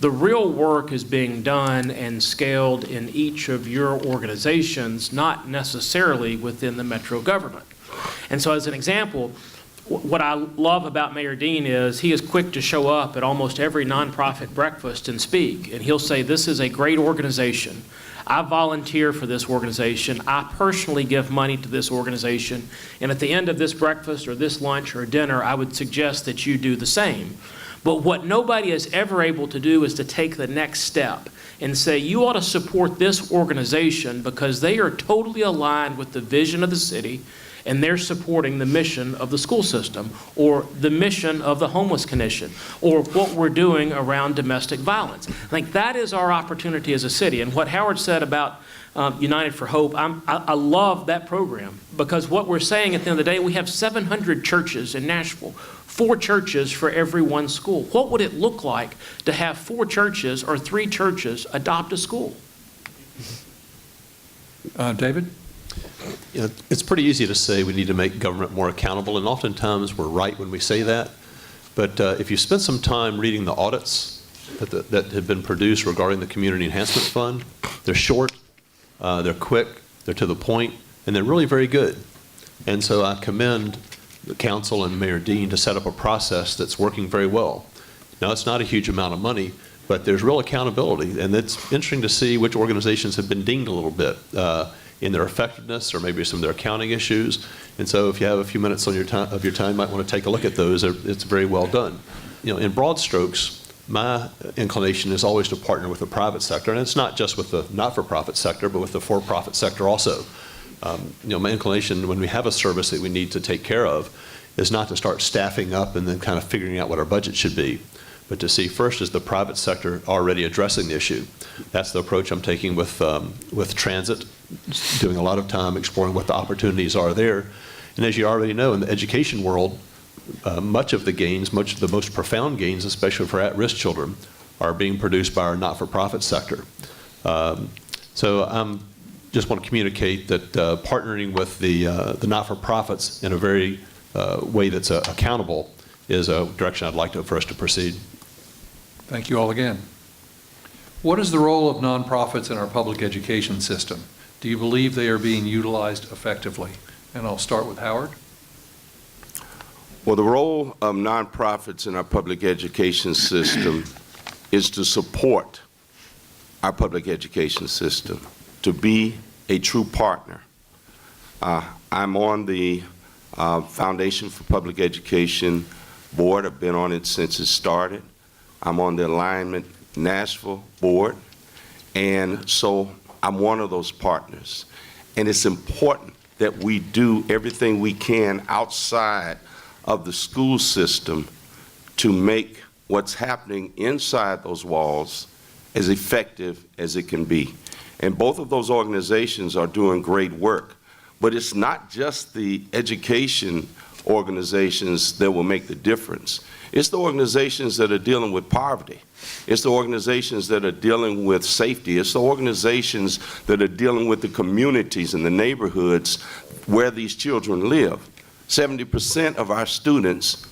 The real work is being done and scaled in each of your organizations, not necessarily within the metro government. And so as an example, what I love about Mayor Dean is he is quick to show up at almost every nonprofit breakfast and speak. And he'll say, this is a great organization. I volunteer for this organization. I personally give money to this organization. And at the end of this breakfast or this lunch or dinner, I would suggest that you do the same. But what nobody is ever able to do is to take the next step and say, you ought to support this organization because they are totally aligned with the vision of the city and they're supporting the mission of the school system or the mission of the homeless commission or what we're doing around domestic violence. I think that is our opportunity as a city. And what Howard said about United for Hope, I love that program because what we're saying at the end of the day, we have 700 churches in Nashville, 4 churches for every 1 school. What would it look like to have 4 churches or 3 churches adopt a school? David? You know, it's pretty easy to say we need to make government more accountable, and oftentimes we're right when we say that. But if you spend some time reading the audits that have been produced regarding the Community Enhancement Fund, they're short, they're quick, they're to the point, and they're really very good. And so I commend the council and Mayor Dean to set up a process that's working very well. Now, it's not a huge amount of money, but there's real accountability, and it's interesting to see which organizations have been dinged a little bit in their effectiveness or maybe some of their accounting issues. And so if you have a few minutes on your time, you might want to take a look at those. It's very well done. You know, in broad strokes, my inclination is always to partner with the private sector, and it's not just with the not-for-profit sector, but with the for-profit sector also. You know, my inclination when we have a service that we need to take care of is not to start staffing up and then kind of figuring out what our budget should be, but to see first is the private sector already addressing the issue. That's the approach I'm taking with transit, doing a lot of time exploring what the opportunities are there. And as you already know, in the education world, much of the most profound gains, especially for at-risk children, are being produced by our not-for-profit sector. So I just want to communicate that partnering with the not-for-profits in a very way that's accountable is a direction I'd like for us to proceed. Thank you all again. What is the role of nonprofits in our public education system? Do you believe they are being utilized effectively? And I'll start with Howard. Well, the role of nonprofits in our public education system is to support our public education system, to be a true partner. I'm on the Foundation for Public Education board. I've been on it since it started. I'm on the Alignment Nashville board, and so I'm one of those partners. And it's important that we do everything we can outside of the school system to make what's happening inside those walls as effective as it can be. And both of those organizations are doing great work. But it's not just the education organizations that will make the difference. It's the organizations that are dealing with poverty. It's the organizations that are dealing with safety. It's the organizations that are dealing with the communities and the neighborhoods where these children live. 70% of our students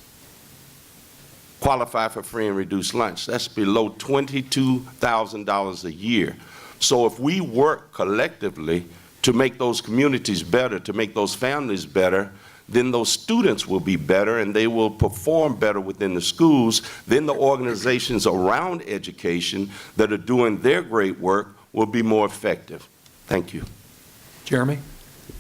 qualify for free and reduced lunch. That's below $22,000 a year. So if we work collectively to make those communities better, to make those families better, then those students will be better and they will perform better within the schools. Then the organizations around education that are doing their great work will be more effective. Thank you. Jeremy?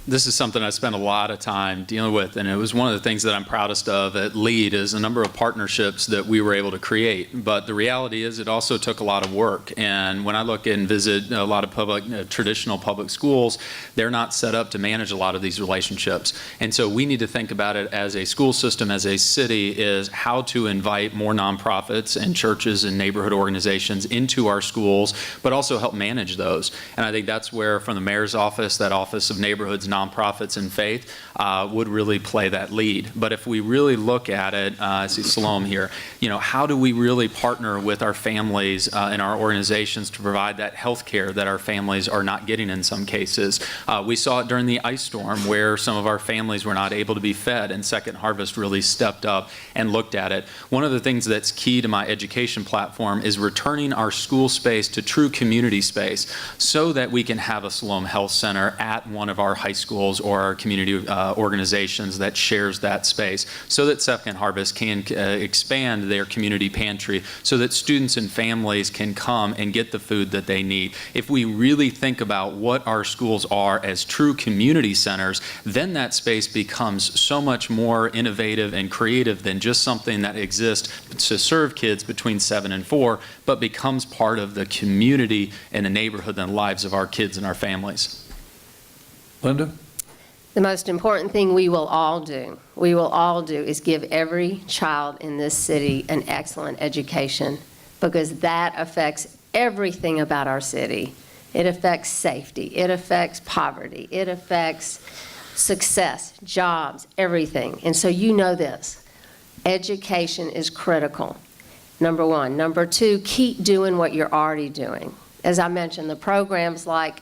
This is something I spent a lot of time dealing with, and it was one of the things that I'm proudest of at LEAD is a number of partnerships that we were able to create. But the reality is it also took a lot of work. And when I look and visit a lot of traditional public schools, they're not set up to manage a lot of these relationships. And so we need to think about it as a school system, as a city, is how to invite more nonprofits and churches and neighborhood organizations into our schools, but also help manage those. And I think that's where, from the mayor's office, that Office of Neighborhood neighborhoods, nonprofits, and faith would really play that lead. But if we really look at it, I see Salome here, how do we really partner with our families and our organizations to provide that health care that our families are not getting in some cases? We saw it during the ice storm where some of our families were not able to be fed, and Second Harvest really stepped up and looked at it. One of the things that's key to my education platform is returning our school space to true community space so that we can have a Salome Health Center at one of our high schools or our community organizations that shares that space, so that Second Harvest can expand their community pantry so that students and families can come and get the food that they need. If we really think about what our schools are as true community centers, then that space becomes so much more innovative and creative than just something that exists to serve kids between 7 and 4, but becomes part of the community and the neighborhood and the lives of our kids and our families. Linda? The most important thing we will all do is give every child in this city an excellent education, because that affects everything about our city. It affects safety, it affects poverty, it affects success, jobs, everything. And so you know this. Education is critical, number one. Number two, keep doing what you're already doing. As I mentioned, the programs like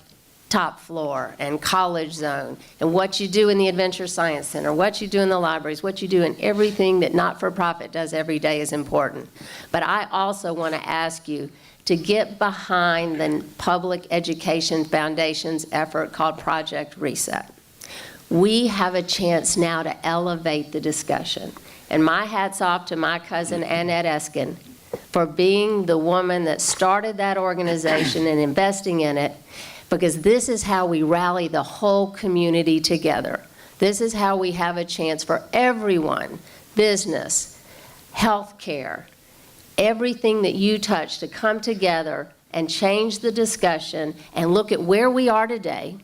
Top Floor and College Zone, and what you do in the Adventure Science Center, what you do in the libraries, what you do in everything that not-for-profit does every day is important. But I also want to ask you to get behind the Public Education Foundation's effort called Project Reset. We have a chance now to elevate the discussion. And my hat's off to my cousin Annette Eskin for being the woman that started that organization and investing in it, because this is how we rally the whole community together. This is how we have a chance for everyone, business, healthcare, everything that you touch to come together and change the discussion and look at where we are today,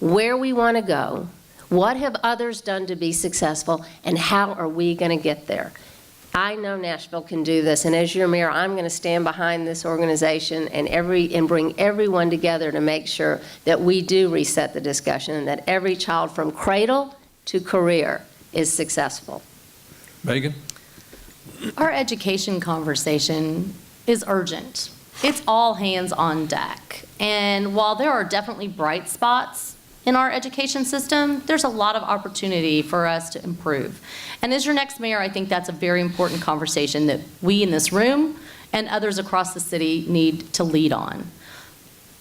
where we want to go, what have others done to be successful, and how are we going to get there. I know Nashville can do this, and as your mayor, I'm going to stand behind this organization and bring everyone together to make sure that we do reset the discussion and that every child from cradle to career is successful. Megan? Our education conversation is urgent. It's all hands on deck. And while there are definitely bright spots in our education system, there's a lot of opportunity for us to improve. And as your next mayor, I think that's a very important conversation that we in this room and others across the city need to lead on.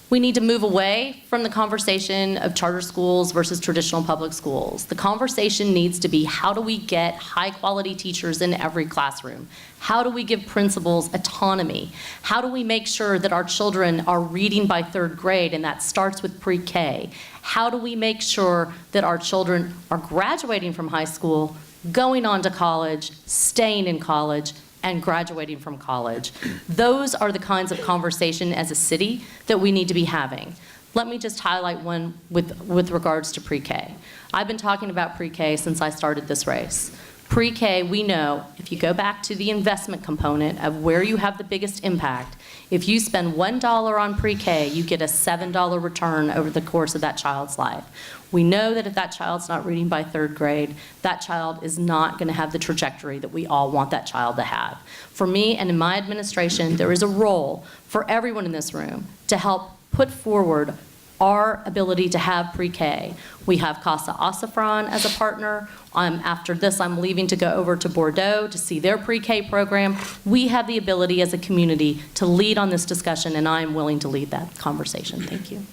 We need to move away from the conversation of charter schools versus traditional public schools. The conversation needs to be, how do we get high-quality teachers in every classroom? How do we give principals autonomy? How do we make sure that our children are reading by 3rd grade, and that starts with pre-K? How do we make sure that our children are graduating from high school, going on to college, staying in college, and graduating from college? Those are the kinds of conversation as a city that we need to be having. Let me just highlight one with regards to pre-K. I've been talking about pre-K since I started this race. Pre-K, we know, if you go back to the investment component of where you have the biggest impact, if you spend $1 on pre-K, you get a $7 return over the course of that child's life. We know that if that child's not reading by 3rd grade, that child is not going to have the trajectory that we all want that child to have. For me and in my administration, there is a role for everyone in this room to help put forward our ability to have pre-K. We have Casa Asafran as a partner. After this, I'm leaving to go over to Bordeaux to see their pre-K program. We have the ability as a community to lead on this discussion, and I am willing to lead that conversation. Thank you.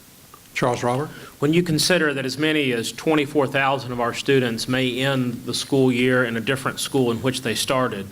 Charles Robert? When you consider that as many as 24,000 of our students may end the school year in a different school in which they started,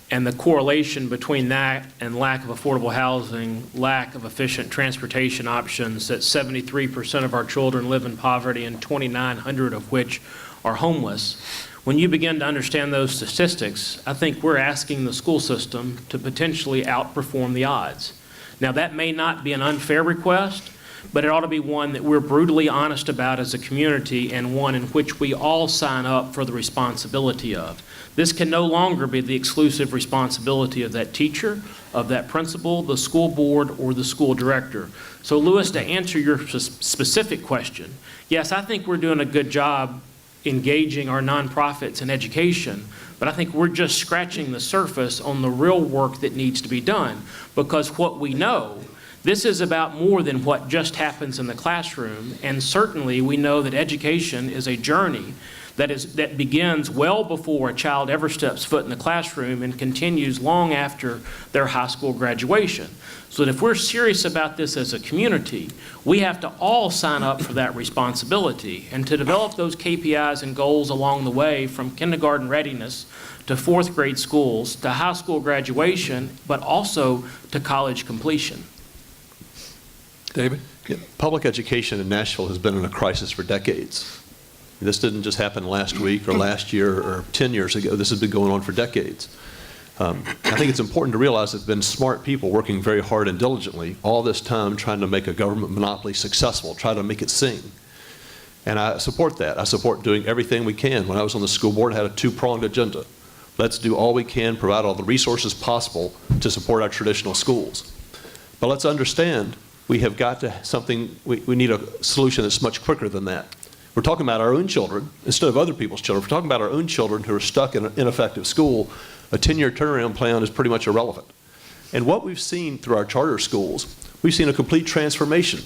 and the correlation between that and lack of affordable housing, lack of efficient transportation options, that 73% of our children live in poverty and 2,900 of which are homeless, when you begin to understand those statistics, I think we're asking the school system to potentially outperform the odds. Now, that may not be an unfair request, but it ought to be one that we're brutally honest about as a community and one in which we all sign up for the responsibility of. This can no longer be the exclusive responsibility of that teacher, of that principal, the school board, or the school director. So, Lewis, to answer your specific question, yes, I think we're doing a good job engaging our nonprofits in education, but I think we're just scratching the surface on the real work that needs to be done. Because what we know, this is about more than what just happens in the classroom, and certainly we know that education is a journey that begins well before a child ever steps foot in the classroom and continues long after their high school graduation. So that if we're serious about this as a community, we have to all sign up for that responsibility and to develop those KPIs and goals along the way, from kindergarten readiness to fourth grade schools to high school graduation, but also to college completion. David? Yeah, public education in Nashville has been in a crisis for decades. This didn't just happen last week or last year or 10 years ago. This has been going on for decades. I think it's important to realize there's been smart people working very hard and diligently all this time trying to make a government monopoly successful, try to make it sing. And I support that. I support doing everything we can. When I was on the school board, I had a two-pronged agenda. Let's do all we can, provide all the resources possible to support our traditional schools. But let's understand, we have got to we need a solution that's much quicker than that. We're talking about our own children instead of other people's children. If we're talking about our own children who are stuck in an ineffective school, a 10-year turnaround plan is pretty much irrelevant. And what we've seen through our charter schools, we've seen a complete transformation.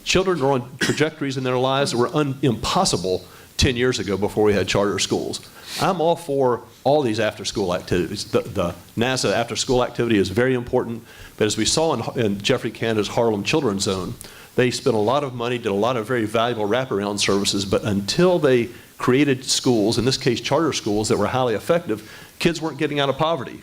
Children are on trajectories in their lives that were impossible 10 years ago before we had charter schools. I'm all for all these after-school activities. The NASA after-school activity is very important, but as we saw in Jeffrey Canada's Harlem Children's Zone, they spent a lot of money, did a lot of very valuable wraparound services, but until they created schools, in this case charter schools, that were highly effective, kids weren't getting out of poverty.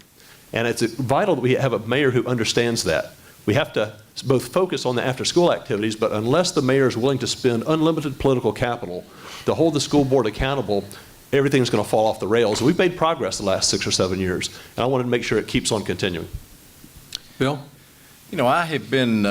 And it's vital that we have a mayor who understands that. We have to both focus on the after-school activities, but unless the mayor is willing to spend unlimited political capital to hold the school board accountable, everything's going to fall off the rails. We've made progress the last 6 or 7 years, and I wanted to make sure it keeps on continuing. Bill? You know, I have been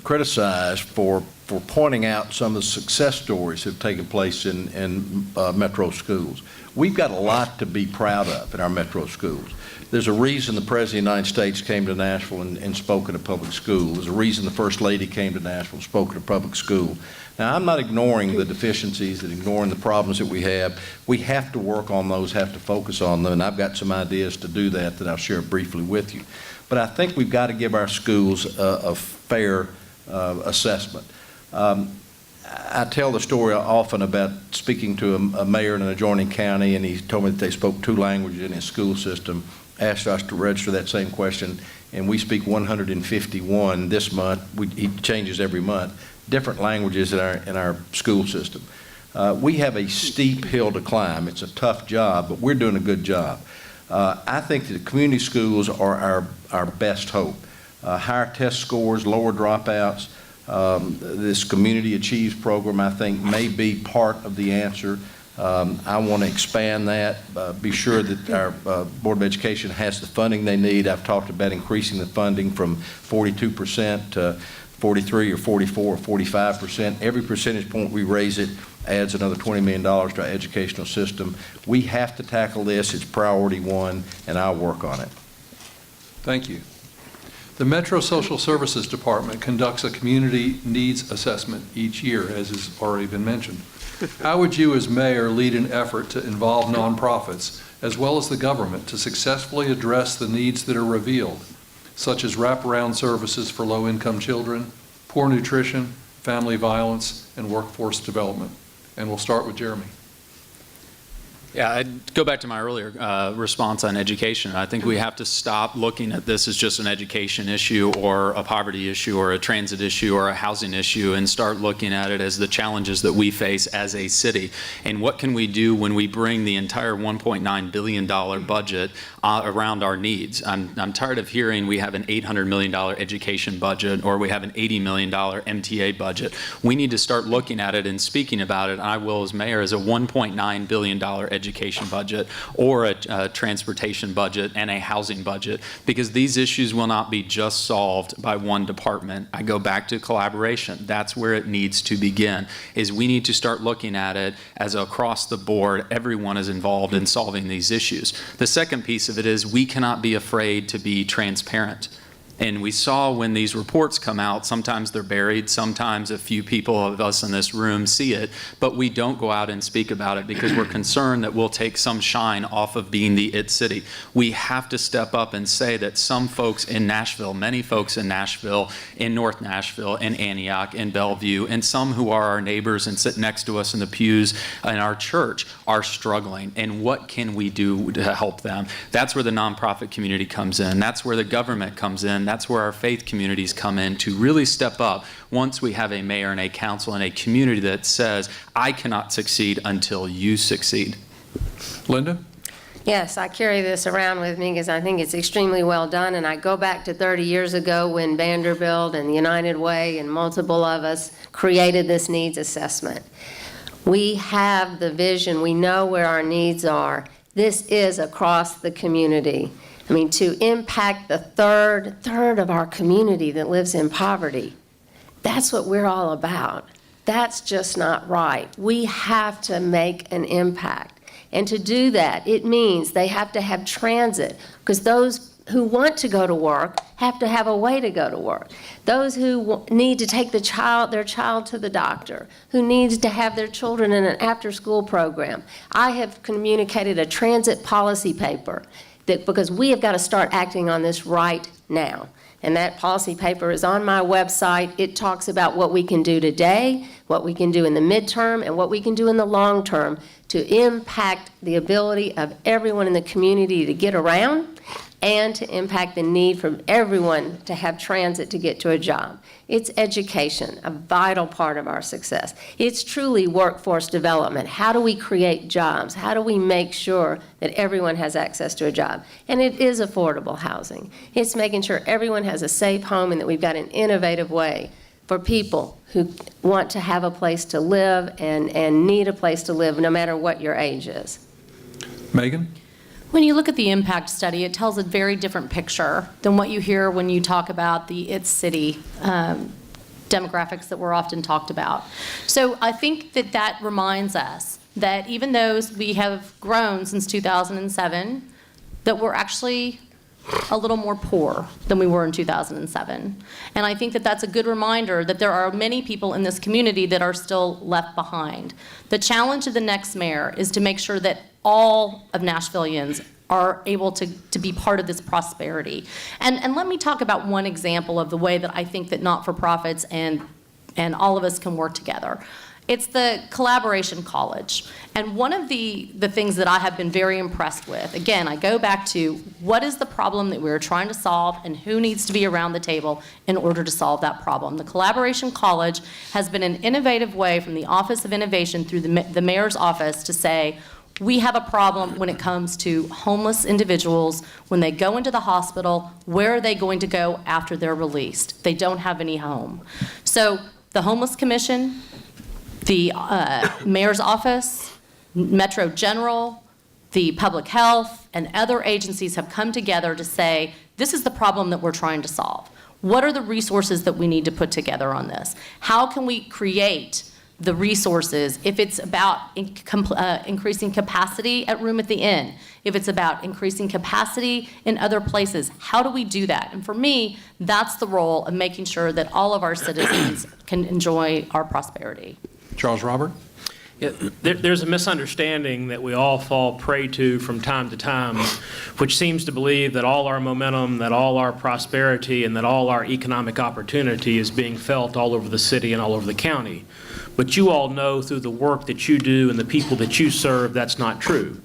criticized for pointing out some of the success stories that have taken place in metro schools. We've got a lot to be proud of in our metro schools. There's a reason the President of the United States came to Nashville and spoke at a public school. There's a reason the First Lady came to Nashville and spoke at a public school. Now, I'm not ignoring the deficiencies and ignoring the problems that we have. We have to work on those, have to focus on them, and I've got some ideas to do that I'll share briefly with you. But I think we've got to give our schools a fair assessment. I tell the story often about speaking to a mayor in an adjoining county, and he told me that they spoke 2 languages in his school system, asked us to register that same question, and we speak 151 this month. He changes every month, different languages in our school system. We have a steep hill to climb. It's a tough job, but we're doing a good job. I think that the community schools are our best hope. Higher test scores, lower dropouts. This Community Achieves program, I think, may be part of the answer. I want to expand that, be sure that our Board of Education has the funding they need. I've talked about increasing the funding from 42% to 43 or 44 or 45%. Every percentage point we raise it adds another $20 million to our educational system. We have to tackle this. It's priority 1, and I'll work on it. Thank you. The Metro Social Services Department conducts a community needs assessment each year, as has already been mentioned. How would you as mayor lead an effort to involve nonprofits as well as the government to successfully address the needs that are revealed, such as wraparound services for low-income children, poor nutrition, family violence, and workforce development? And we'll start with Jeremy. Yeah, I'd go back to my earlier response on education. I think we have to stop looking at this as just an education issue or a poverty issue or a transit issue or a housing issue and start looking at it as the challenges that we face as a city. And what can we do when we bring the entire $1.9 billion budget around our needs? I'm tired of hearing we have an $800 million education budget or we have an $80 million MTA budget. We need to start looking at it and speaking about it, and I will as mayor, as a $1.9 billion education education budget or a transportation budget and a housing budget, because these issues will not be just solved by one department. I go back to collaboration. That's where it needs to begin, is we need to start looking at it as across the board, everyone is involved in solving these issues. The second piece of it is we cannot be afraid to be transparent. And we saw when these reports come out, sometimes they're buried, sometimes a few people of us in this room see it, but we don't go out and speak about it because we're concerned that we'll take some shine off of being the it city. We have to step up and say that some folks in Nashville, many folks in Nashville, in North Nashville, in Antioch, in Bellevue, and some who are our neighbors and sit next to us in the pews in our church are struggling. And what can we do to help them? That's where the nonprofit community comes in. That's where the government comes in. That's where our faith communities come in to really step up once we have a mayor and a council and a community that says, I cannot succeed until you succeed. Linda? Yes, I carry this around with me because I think it's extremely well done, and I go back to 30 years ago when Vanderbilt and United Way and multiple of us created this needs assessment. We have the vision. We know where our needs are. This is across the community. I mean, to impact the third of our community that lives in poverty, that's what we're all about. That's just not right. We have to make an impact. And to do that, it means they have to have transit, because those who want to go to work have to have a way to go to work. Those who need to take their child to the doctor, who needs to have their children in an after-school program. I have communicated a transit policy paper because we have got to start acting on this right now. And that policy paper is on my website. It talks about what we can do today, what we can do in the midterm, and what we can do in the long term to impact the ability of everyone in the community to get around and to impact the need for everyone to have transit to get to a job. It's education, a vital part of our success. It's truly workforce development. How do we create jobs? How do we make sure that everyone has access to a job? And it is affordable housing. It's making sure everyone has a safe home and that we've got an innovative way for people who want to have a place to live and need a place to live no matter what your age is. Megan? When you look at the impact study, it tells a very different picture than what you hear when you talk about the It City demographics that were often talked about. So I think that that reminds us that even though we have grown since 2007, that we're actually a little more poor than we were in 2007. And I think that that's a good reminder that there are many people in this community that are still left behind. The challenge of the next mayor is to make sure that all of Nashvillians are able to be part of this prosperity. And let me talk about one example of the way that I think that not-for-profits and all of us can work together. It's the Collaboration College. And one of the things that I have been very impressed with, again, I go back to what is the problem that we're trying to solve and who needs to be around the table in order to solve that problem. The Collaboration College has been an innovative way from the Office of Innovation through the mayor's office to say, we have a problem when it comes to homeless individuals. When they go into the hospital, where are they going to go after they're released? They don't have any home. So the Homeless Commission, the mayor's office, Metro General, the public health, and other agencies have come together to say, this is the problem that we're trying to solve. What are the resources that we need to put together on this? How can we create the resources if it's about increasing capacity at Room at the Inn, if it's about increasing capacity in other places? How do we do that? And for me, that's the role of making sure that all of our citizens can enjoy our prosperity. Charles Robert? Yeah, there's a misunderstanding that we all fall prey to from time to time, which seems to believe that all our momentum, that all our prosperity, and that all our economic opportunity is being felt all over the city and all over the county. But you all know through the work that you do and the people that you serve, that's not true.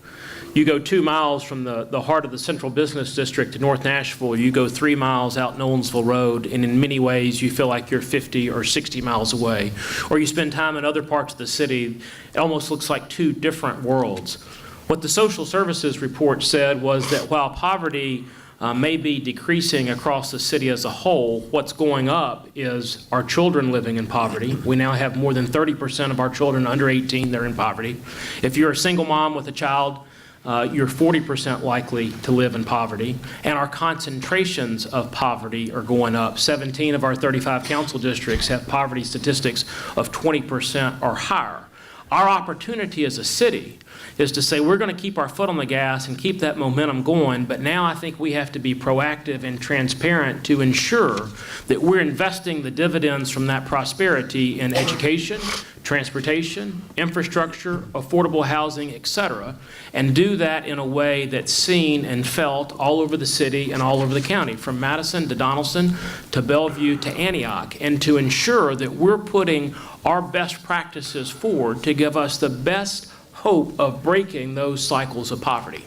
You go 2 miles from the heart of the central business district to North Nashville, you go 3 miles out Nolensville Road, and in many ways you feel like you're 50 or 60 miles away. Or you spend time in other parts of the city, it almost looks like two different worlds. What the social services report said was that while poverty may be decreasing across the city as a whole. What's going up is our children living in poverty. We now have more than 30% of our children under 18 that are in poverty. If you're a single mom with a child, you're 40% likely to live in poverty. And our concentrations of poverty are going up. 17 of our 35 council districts have poverty statistics of 20% or higher. Our opportunity as a city is to say we're going to keep our foot on the gas and keep that momentum going, but now I think we have to be proactive and transparent to ensure that we're investing the dividends from that prosperity in education, transportation, infrastructure, affordable housing, et cetera, and do that in a way that's seen and felt all over the city and all over the county, from Madison to Donaldson to Bellevue to Antioch, and to ensure that we're putting our best practices forward to give us the best hope of breaking those cycles of poverty.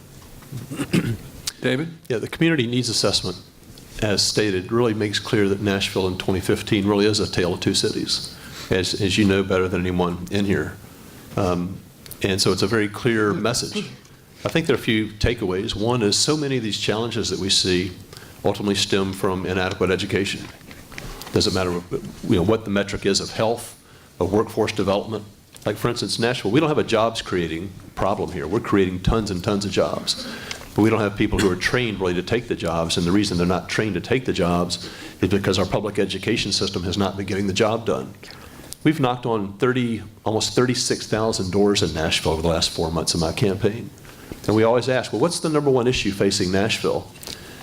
David? Yeah, the community needs assessment, as stated, really makes clear that Nashville in 2015 really is a tale of two cities, as you know better than anyone in here. And so it's a very clear message. I think there are a few takeaways. One is so many of these challenges that we see ultimately stem from inadequate education. Doesn't matter what the metric is of health, of workforce development. Like, for instance, Nashville, we don't have a jobs creating problem here. We're creating tons and tons of jobs. But we don't have people who are trained really to take the jobs, and the reason they're not trained to take the jobs is because our public education system has not been getting the job done. We've knocked on almost 36,000 doors in Nashville over the last 4 months of my campaign. And we always ask, well, what's the #1 issue facing Nashville?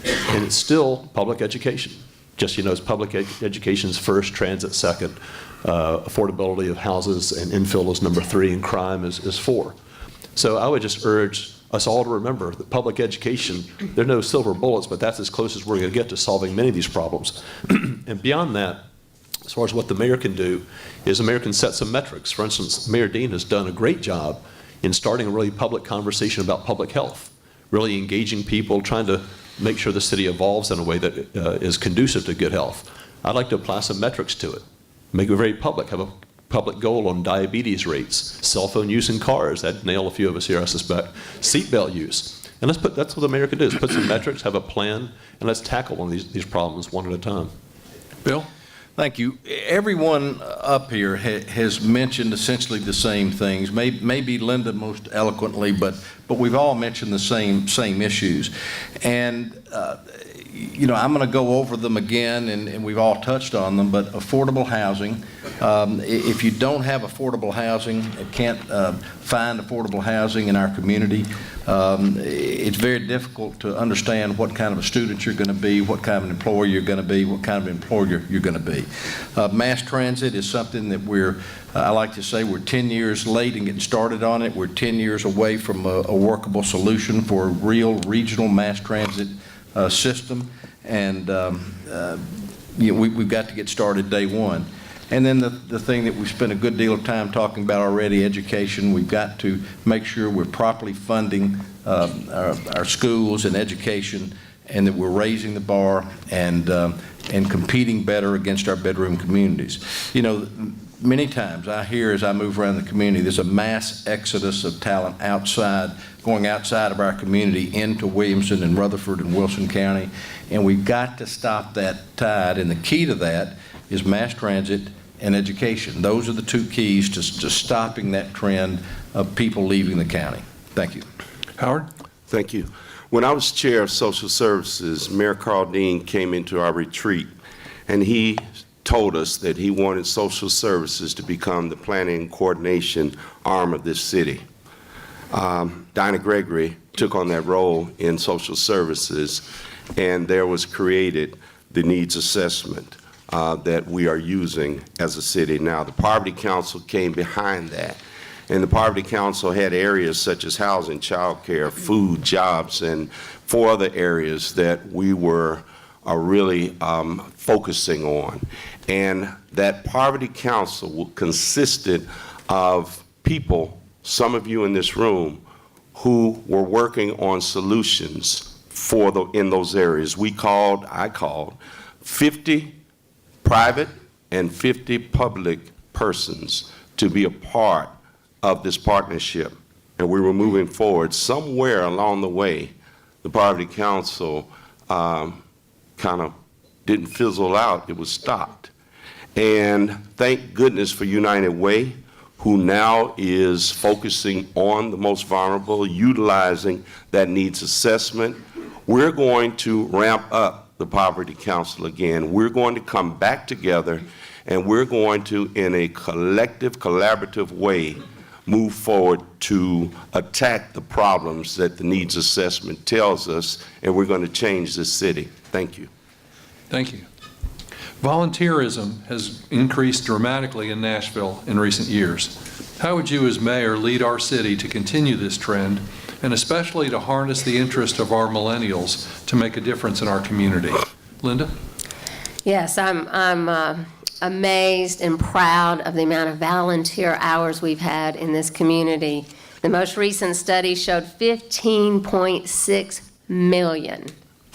And it's still public education. Just, it's public education's first, transit second, affordability of houses and infill is #3, and crime is 4. So I would just urge us all to remember that public education, there are no silver bullets, but that's as close as we're going to get to solving many of these problems. And beyond that, as far as what the mayor can do, is the mayor can set some metrics. For instance, Mayor Dean has done a great job in starting a really public conversation about public health, really engaging people, trying to make sure the city evolves in a way that is conducive to good health. I'd like to apply some metrics to it, make it very public, have a public goal on diabetes rates, cell phone use in cars, that'd nail a few of us here, I suspect, seatbelt use. And that's what the mayor can do, is put some metrics, have a plan, and let's tackle one of these problems one at a time. Bill? Thank you. Everyone up here has mentioned essentially the same things, maybe Linda most eloquently, but we've all mentioned the same issues. And I'm going to go over them again, and we've all touched on them, but affordable housing. If you don't have affordable housing, can't find affordable housing in our community, it's very difficult to understand what kind of a student you're going to be, what kind of an employer you're going to be, what kind of employer you're going to be. Mass transit is something that I like to say we're 10 years late in getting started on it. We're 10 years away from a workable solution for a real regional mass transit system, and we've got to get started day one. And then the thing that we've spent a good deal of time talking about already, education. We've got to make sure we're properly funding our schools and education, and that we're raising the bar and competing better against our bedroom communities. Many times I hear as I move around the community, there's a mass exodus of talent going outside of our community into Williamson and Rutherford and Wilson County, and we've got to stop that tide, and the key to that is mass transit and education. Those are the two keys to stopping that trend of people leaving the county. Thank you. Howard? Thank you. When I was chair of social services, Mayor Carl Dean came into our retreat, and he told us that he wanted social services to become the planning and coordination arm of this city. Dinah Gregory took on that role in social services, and there was created the needs assessment that we are using as a city now. The Poverty Council came behind that, and the Poverty Council had areas such as housing, child care, food, jobs, and 4 other areas that we were really focusing on. And that Poverty Council consisted of people, some of you in this room, who were working on solutions in those areas. I called 50 private and 50 public persons to be a part of this partnership. And we were moving forward. Somewhere along the way, the Poverty Council kind of didn't fizzle out, it was stopped. And thank goodness for United Way, who now is focusing on the most vulnerable, utilizing that needs assessment. We're going to ramp up the Poverty Council again. We're going to come back together, and we're going to, in a collective, collaborative way, move forward to attack the problems that the needs assessment tells us, and we're going to change this city. Thank you. Thank you. Volunteerism has increased dramatically in Nashville in recent years. How would you as mayor lead our city to continue this trend, and especially to harness the interest of our millennials to make a difference in our community? Linda? Yes, I'm amazed and proud of the amount of volunteer hours we've had in this community. The most recent study showed 15.6 million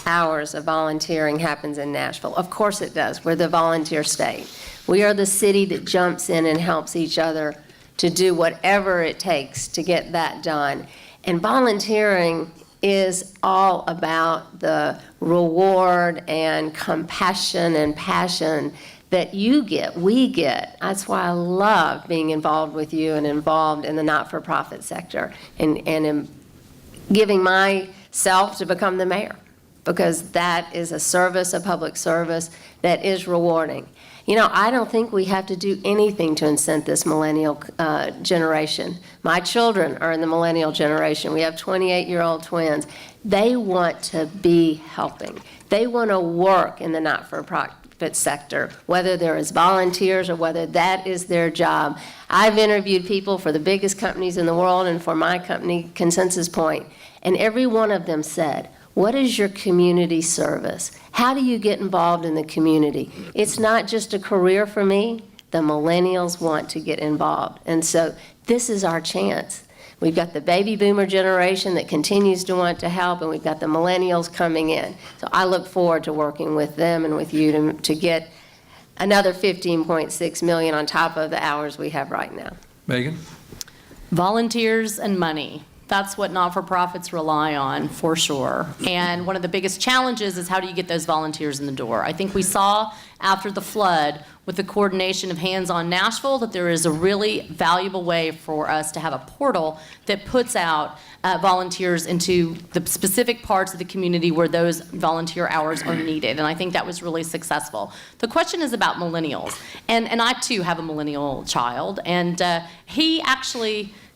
hours of volunteering happens in Nashville. Of course it does. We're the volunteer state. We are the city that jumps in and helps each other to do whatever it takes to get that done. And volunteering is all about the reward and compassion and passion that you get, we get. That's why I love being involved with you and involved in the not-for-profit sector and in giving myself to become the mayor, because that is a service, a public service that is rewarding. You know, I don't think we have to do anything to incent this millennial generation. My children are in the millennial generation. We have 28-year-old twins. They want to be helping. They want to work in the not-for-profit sector, whether they're as volunteers or whether that is their job. I've interviewed people for the biggest companies in the world and for my company, Consensus Point, and every one of them said, what is your community service? How do you get involved in the community? It's not just a career for me. The millennials want to get involved. And so this is our chance. We've got the baby boomer generation that continues to want to help, and we've got the millennials coming in. So I look forward to working with them and with you to get another 15.6 million on top of the hours we have right now. Megan? Volunteers and money. That's what not-for-profits rely on, for sure. And one of the biggest challenges is how do you get those volunteers in the door? I think we saw after the flood with the coordination of Hands on Nashville that there is a really valuable way for us to have a portal that puts out volunteers into the specific parts of the community where those volunteer hours are needed. And I think that was really successful. The question is about millennials. And I, too, have a millennial child. And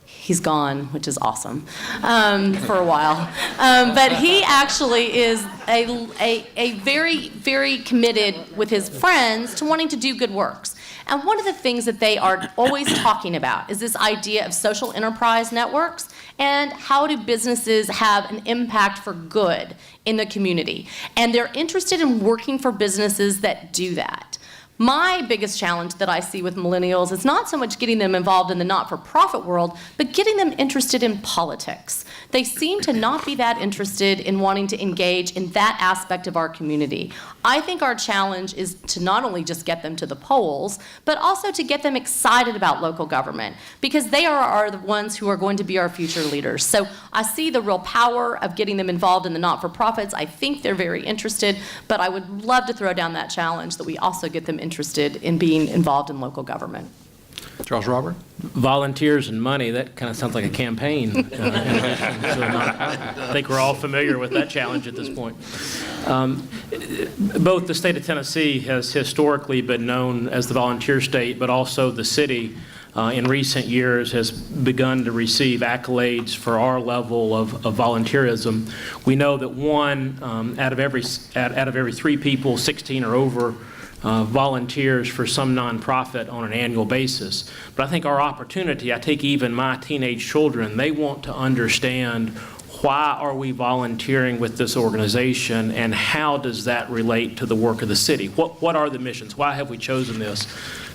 he's gone, which is awesome, for a while. But he actually is a very, very committed with his friends to wanting to do good works. And one of the things that they are always talking about is this idea of social enterprise networks and how do businesses have an impact for good in the community. And they're interested in working for businesses that do that. My biggest challenge that I see with millennials is not so much getting them involved in the not-for-profit world, but getting them interested in politics. They seem to not be that interested in wanting to engage in that aspect of our community. I think our challenge is to not only just get them to the polls, but also to get them excited about local government, because they are the ones who are going to be our future leaders. So I see the real power of getting them involved in the not-for-profits. I think they're very interested, but I would love to throw down that challenge that we also get them interested in being involved in local government. Charles Robert? Volunteers and money, that kind of sounds like a campaign. So I think we're all familiar with that challenge at this point. Both the state of Tennessee has historically been known as the volunteer state, but also the city in recent years has begun to receive accolades for our level of volunteerism. We know that one out of every 3 people, 16 or over, volunteers for some nonprofit on an annual basis. But I think our opportunity, I take even my teenage children, they want to understand why are we volunteering with this organization and how does that relate to the work of the city? What are the missions? Why have we chosen this?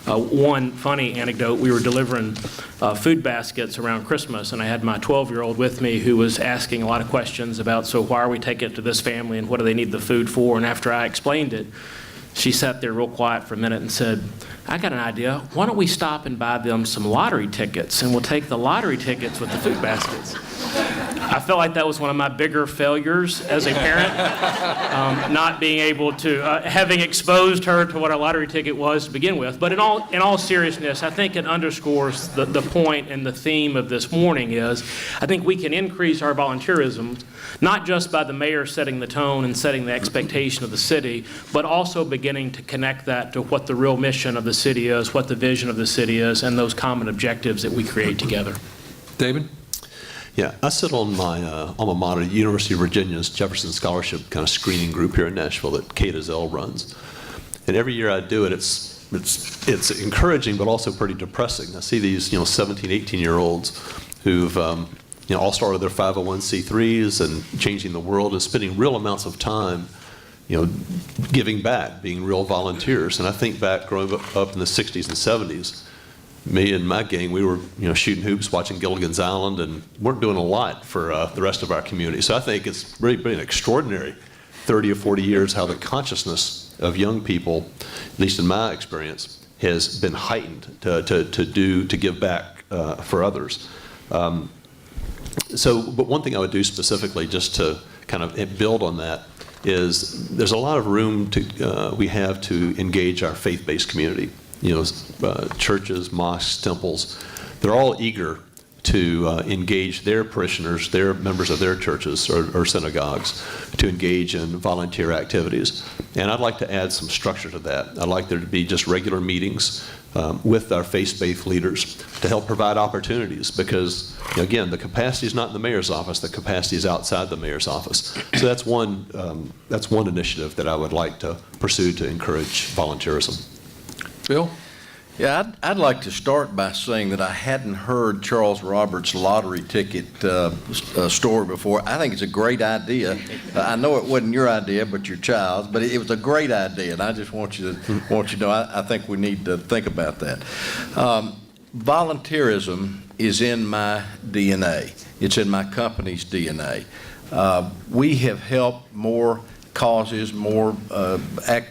One funny anecdote, we were delivering food baskets around Christmas, and I had my 12-year-old with me who was asking a lot of questions about, so why are we taking it to this family and what do they need the food for? And after I explained it, she sat there real quiet for a minute and said, I got an idea. Why don't we stop and buy them some lottery tickets, and we'll take the lottery tickets with the food baskets. I felt like that was one of my bigger failures as a parent, not being able to, having exposed her to what a lottery ticket was to begin with. But in all seriousness, I think it underscores the point and the theme of this morning is, I think we can increase our volunteerism, not just by the mayor setting the tone and setting the expectation of the city, but also beginning to connect that to what the real mission of the city is, what the vision of the city is, and those common objectives that we create together. David? Yeah, I sit on my alma mater, University of Virginia's Jefferson Scholarship kind of screening group here in Nashville that K to Zell runs. And every year I do it, it's encouraging, but also pretty depressing. I see these, 17, 18-year-olds who've, all started their 501c3s and changing the world and spending real amounts of time, giving back, being real volunteers. And I think back growing up in the 60s and 70s, me and my gang, we were, shooting hoops, watching Gilligan's Island, and weren't doing a lot for the rest of our community. So I think it's really been extraordinary 30 or 40 years how the consciousnness of young people, at least in my experience, has been heightened to give back for others. But one thing I would do specifically, just to kind of build on that, is there's a lot of room we have to engage our faith-based community. Churches, mosques, temples, they're all eager to engage their parishioners, their members of their churches or synagogues, to engage in volunteer activities. And I'd like to add some structure to that. I'd like there to be just regular meetings with our faith-based leaders to help provide opportunities, because, again, the capacity is not in the mayor's office, the capacity is outside the mayor's office. So that's one initiative that I would like to pursue to encourage volunteerism. Bill? Yeah, I'd like to start by saying that I hadn't heard Charles Roberts' lottery ticket story before. I think it's a great idea. I know it wasn't your idea, but your child's, but it was a great idea, and I just want you to know I think we need to think about that. Volunteerism is in my DNA. It's in my company's DNA. We have helped more causes, more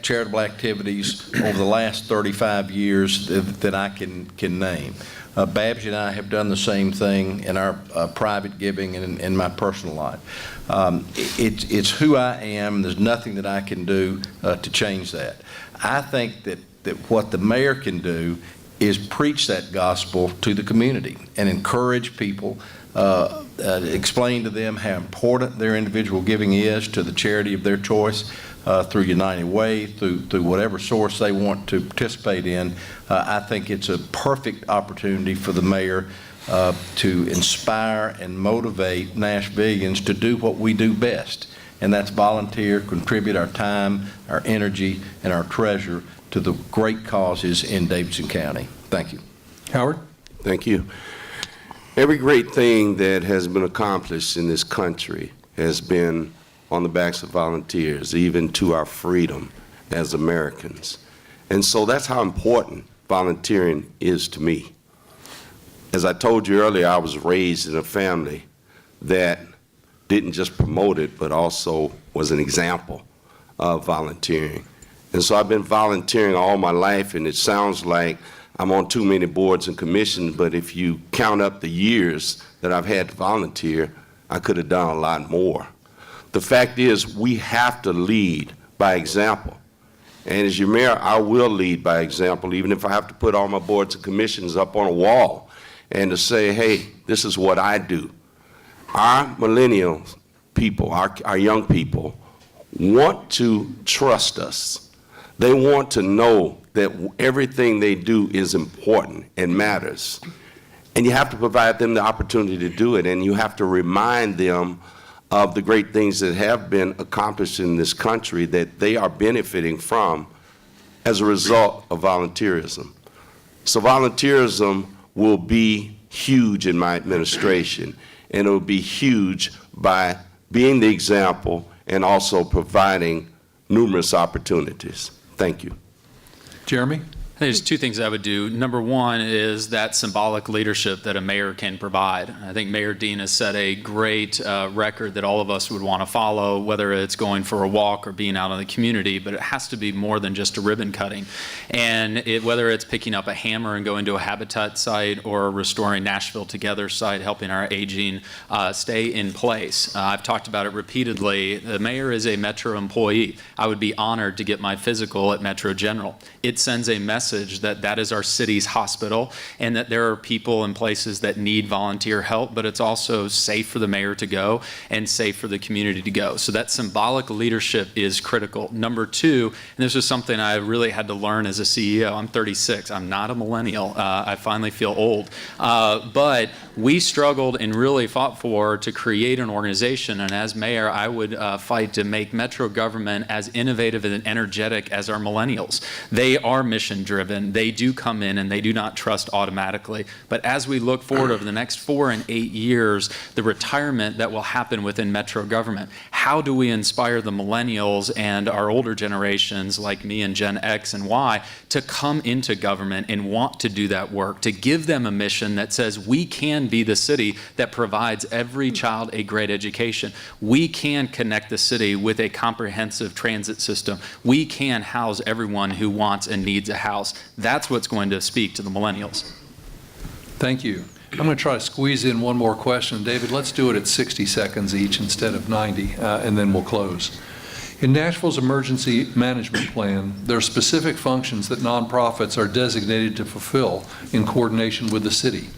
charitable activities over the last 35 years that I can name. Babs and I have done the same thing in our private giving and in my personal life. It's who I am. There's nothing that I can do to change that. I think that what the mayor can do is preach that gospel to the community and encourage people, explain to them how important their individual giving is to the charity of their choice, through United Way, through whatever source they want to participate in. I think it's a perfect opportunity for the mayor to inspire and motivate Nashvillians to do what we do best, and that's volunteer, contribute our time, our energy, and our treasure to the great causes in Davidson County. Thank you. Howard? Thank you. Every great thing that has been accomplished in this country has been on the backs of volunteers, even to our freedom as Americans. And so that's how important volunteering is to me. As I told you earlier, I was raised in a family that didn't just promote it, but also was an example of volunteering. And so I've been volunteering all my life, and it sounds like I'm on too many boards and commissions, but if you count up the years that I've had to volunteer, I could have done a lot more. The fact is, we have to lead by example. And as your mayor, I will lead by example, even if I have to put all my boards and commissions up on a wall and to say, hey, this is what I do. Our millennial people, our young people, want to trust us. They want to know that everything they do is important and matters. And you have to provide them the opportunity to do it, and you have to remind them of the great things that have been accomplished in this country that they are benefiting from as a result of volunteerism. So volunteerism will be huge in my administration, and it will be huge by being the example and also providing numerous opportunities. Thank you. Jeremy? I think there's two things I would do. Number one is that symbolic leadership that a mayor can provide. I think Mayor Dean has set a great record that all of us would want to follow, whether it's going for a walk or being out in the community, but it has to be more than just a ribbon cutting. And whether it's picking up a hammer and going to a Habitat site or restoring Nashville Together site, helping our aging stay in place. I've talked about it repeatedly. The mayor is a Metro employee. I would be honored to get my physical at Metro General. It sends a message that that is our city's hospital and that there are people and places that need volunteer help, but it's also safe for the mayor to go and safe for the community to go. So that symbolic leadership is critical. Number two, and this is something I really had to learn as a CEO. I'm 36. I'm not a millennial. I finally feel old. But we struggled and really fought for to create an organization, and as mayor, I would fight to make Metro government as innovative and energetic as our millennials. They are mission-driven. They do come in and they do not trust automatically. But as we look forward over the next 4 and 8 years, the retirement that will happen within Metro government, how do we inspire the millennials and our older generations like me and Gen X and Y to come into government and want to do that work, to give them a mission that says we can be the city that provides every child a great education. We can connect the city with a comprehensive transit system. We can house everyone who wants and needs a house. That's what's going to speak to the millennials. Thank you. I'm going to try to squeeze in one more question. David, let's do it at 60 seconds each instead of 90, and then we'll close. In Nashville's emergency management plan, there are specific functions that nonprofits are designated to fulfill in coordination with the city.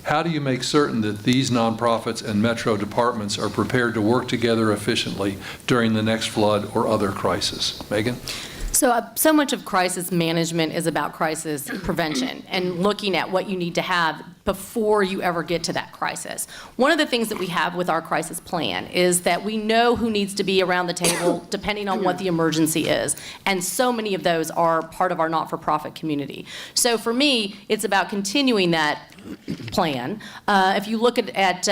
How do you make certain that these nonprofits and Metro departments are prepared to work together efficiently during the next flood or other crisis? Megan? So much of crisis management is about crisis prevention and looking at what you need to have before you ever get to that crisis. One of the things that we have with our crisis plan is that we know who needs to be around the table depending on what the emergency is. And so many of those are part of our not-for-profit community. So for me, it's about continuing that plan. If you look at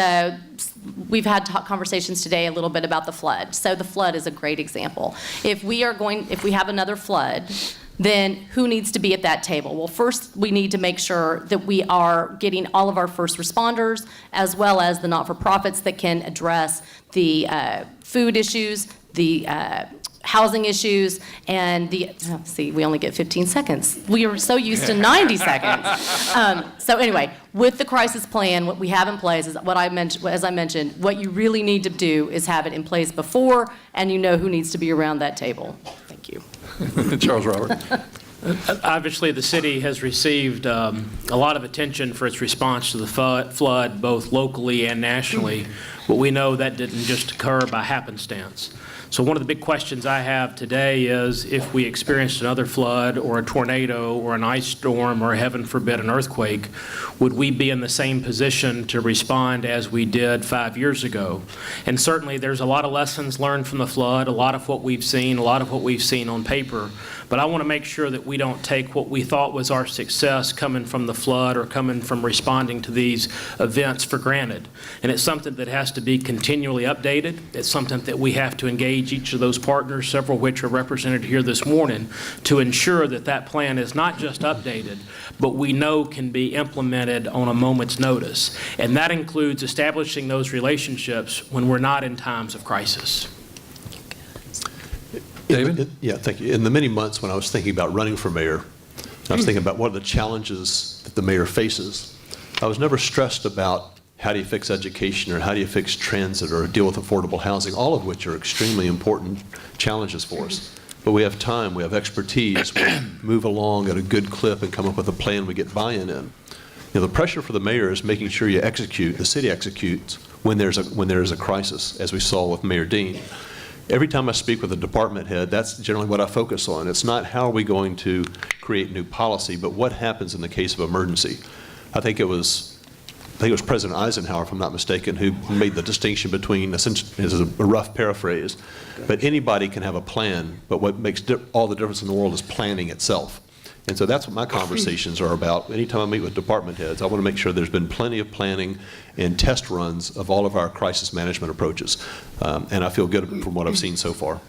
we've had conversations today a little bit about the flood. So the flood is a great example. If we have another flood, then who needs to be at that table? Well, first we need to make sure that we are getting all of our first responders as well as the not-for-profits that can address the food issues, the housing issues, and we only get 15 seconds. We are so used to 90 seconds. So anyway, with the crisis plan, what we have in place is as I mentioned, what you really need to do is have it in place before, and you know who needs to be around that table. Thank you. Charles Robert. Obviously, the city has received a lot of attention for its response to the flood, both locally and nationally, but we know that didn't just occur by happenstance. So one of the big questions I have today is if we experienced another flood or a tornado or an ice storm or, heaven forbid, an earthquake, would we be in the same position to respond as we did 5 years ago? And certainly there's a lot of lessons learned from the flood, a lot of what we've seen, on paper. But I want to make sure that we don't take what we thought was our success coming from the flood or coming from responding to these events for granted. And it's something that has to be continually updated. It's something that we have to engage each of those partners, several of which are represented here this morning, to ensure that that plan is not just updated, but we know can be implemented on a moment's notice. And that includes establishing those relationships when we're not in times of crisis. David? Yeah, thank you. In the many months when I was thinking about running for mayor, I was thinking about what are the challenges that the mayor faces. I was never stressed about how do you fix education or how do you fix transit or deal with affordable housing, all of which are extremely important challenges for us. But we have time, we have expertise, we move along at a good clip and come up with a plan we get buy-in in. You know, the pressure for the mayor is making sure you execute, the city executes when there's a crisis, as we saw with Mayor Dean. Every time I speak with a department head, that's generally what I focus on. It's not how are we going to create new policy, but what happens in the case of emergency. I think it was President Eisenhower, if I'm not mistaken, who made the distinction between, this is a rough paraphrase, but anybody can have a plan, but what makes all the difference in the world is planning itself. And so that's what my conversations are about. Anytime I meet with department heads, I want to make sure there's been plenty of planning and test runs of all of our crisis management approaches. And I feel good from what I've seen so far.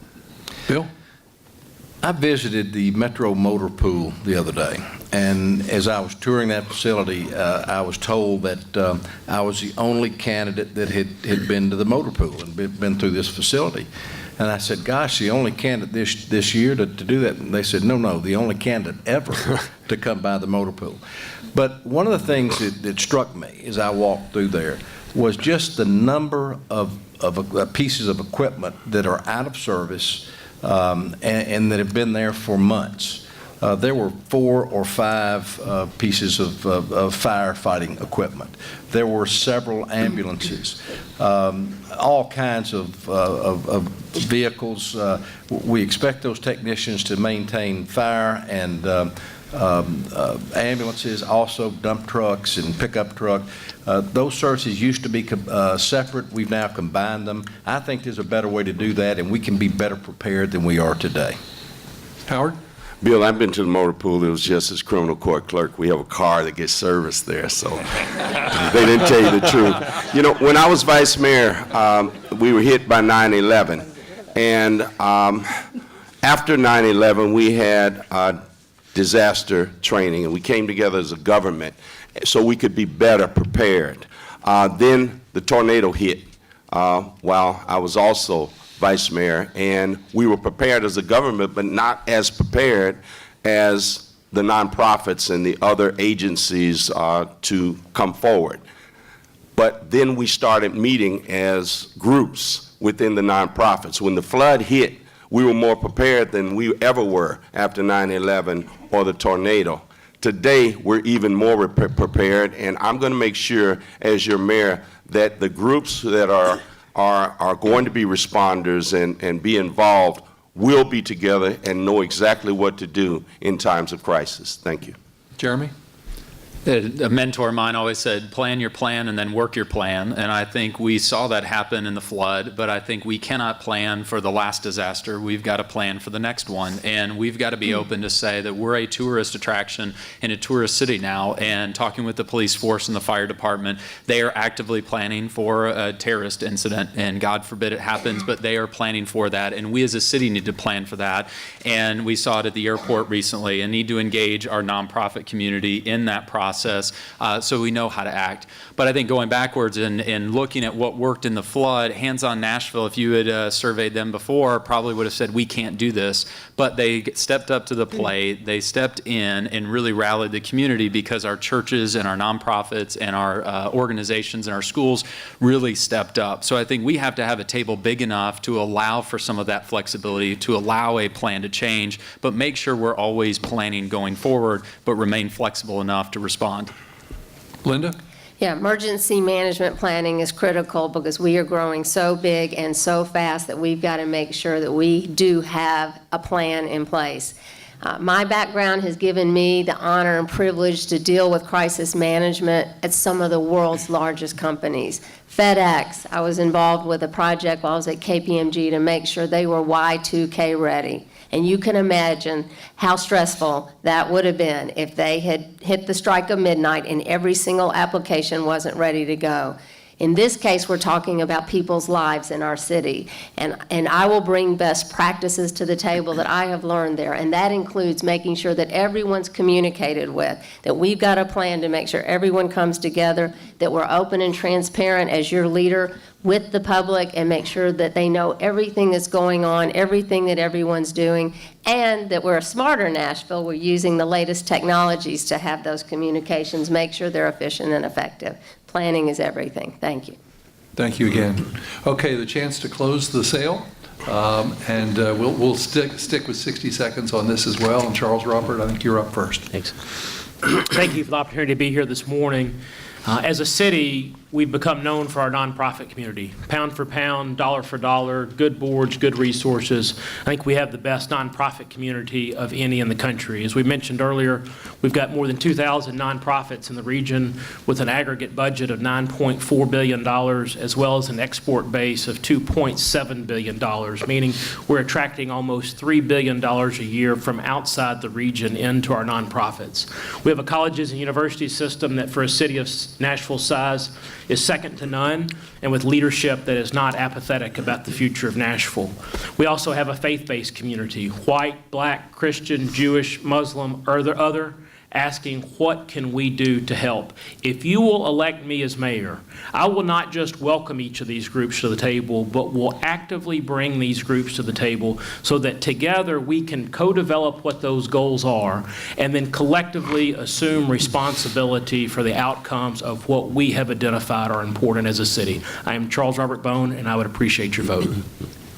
Bill? I visited the Metro Motor Pool the other day, and as I was touring that facility, I was told that I was the only candidate that had been to the motor pool and been through this facility. And I said, gosh, the only candidate this year to do that? And they said, no, the only candidate ever to come by the motor pool. But one of the things that struck me as I walked through there was just the number of pieces of equipment that are out of service and that have been there for months. There were 4 or 5 pieces of firefighting equipment. There were several ambulances, all kinds of vehicles. We expect those technicians to maintain fire and ambulances, also dump trucks and pickup truck. Those services used to be separate. We've now combined them. I think there's a better way to do that, and we can be better prepared than we are today. Howard? Bill, I've been to the motor pool. It was just as criminal court clerk. We have a car that gets serviced there, so they didn't tell you the truth. You know, when I was vice mayor, we were hit by 9/11, and after 9/11, we had disaster training, and we came together as a government so we could be better prepared. Then the tornado hit while I was also vice mayor, and we were prepared as a government, but not as prepared as the nonprofits and the other agencies to come forward. But then we started meeting as groups within the nonprofits. When the flood hit, we were more prepared than we ever were after 9/11 or the tornado. Today, we're even more prepared, and I'm going to make sure, as your mayor, that the groups that are going to be responders and be involved will be together and know exactly what to do in times of crisis. Thank you. Jeremy? A mentor of mine always said, plan your plan and then work your plan. And I think we saw that happen in the flood, but I think we cannot plan for the last disaster. We've got to plan for the next one. And we've got to be open to say that we're a tourist attraction in a tourist city now. And talking with the police force and the fire department, they are actively planning for a terrorist incident. And God forbid it happens, but they are planning for that. And we as a city need to plan for that. And we saw it at the airport recently and need to engage our nonprofit community in that process. So we know how to act. But I think going backwards and looking at what worked in the flood, Hands On Nashville, if you had surveyed them before, probably would have said, we can't do this. But they stepped up to the plate, they stepped in and really rallied the community because our churches and our nonprofits and our organizations and our schools really stepped up. So I think we have to have a table big enough to allow for some of that flexibility, to allow a plan to change, but make sure we're always planning going forward, but remain flexible enough to respond. Linda? Yeah, emergency management planning is critical because we are growing so big and so fast that we've got to make sure that we do have a plan in place. My background has given me the honor and privilege to deal with crisis management at some of the world's largest companies. FedEx, I was involved with a project while I was at KPMG to make sure they were Y2K ready. And you can imagine how stressful that would have been if they had hit the strike of midnight and every single application wasn't ready to go. In this case, we're talking about people's lives in our city. And I will bring best practices to the table that I have learned there. And that includes making sure that everyone's communicated with, that we've got a plan to make sure everyone comes together, that we're open and transparent as your leader with the public and make sure that they know everything that's going on, everything that everyone's doing, and that we're a smarter Nashville. We're using the latest technologies to have those communications, make sure they're efficient and effective. Planning is everything. Thank you. Thank you again. Okay, the chance to close the sale, and we'll stick with 60 seconds on this as well. And Charles Robert, I think you're up first. Thanks. Thank you for the opportunity to be here this morning. As a city, we've become known for our nonprofit community. Pound for pound, dollar for dollar, good boards, good resources. I think we have the best nonprofit community of any in the country. As we mentioned earlier, we've got more than 2,000 nonprofits in the region with an aggregate budget of $9.4 billion, as well as an export base of $2.7 billion, meaning we're attracting almost $3 billion a year from outside the region into our nonprofits. We have a colleges and university system that for a city of Nashville size is second to none, and with leadership that is not apathetic about the future of Nashville. We also have a faith-based community, white, black, Christian, Jewish, Muslim, or other, asking what can we do to help. If you will elect me as mayor, I will not just welcome each of these groups to the table, but will actively bring these groups to the table so that together we can co-develop what those goals are and then collectively assume responsibility for the outcomes of what we have identified are important as a city. I am Charles Robert Bone, and I would appreciate your vote.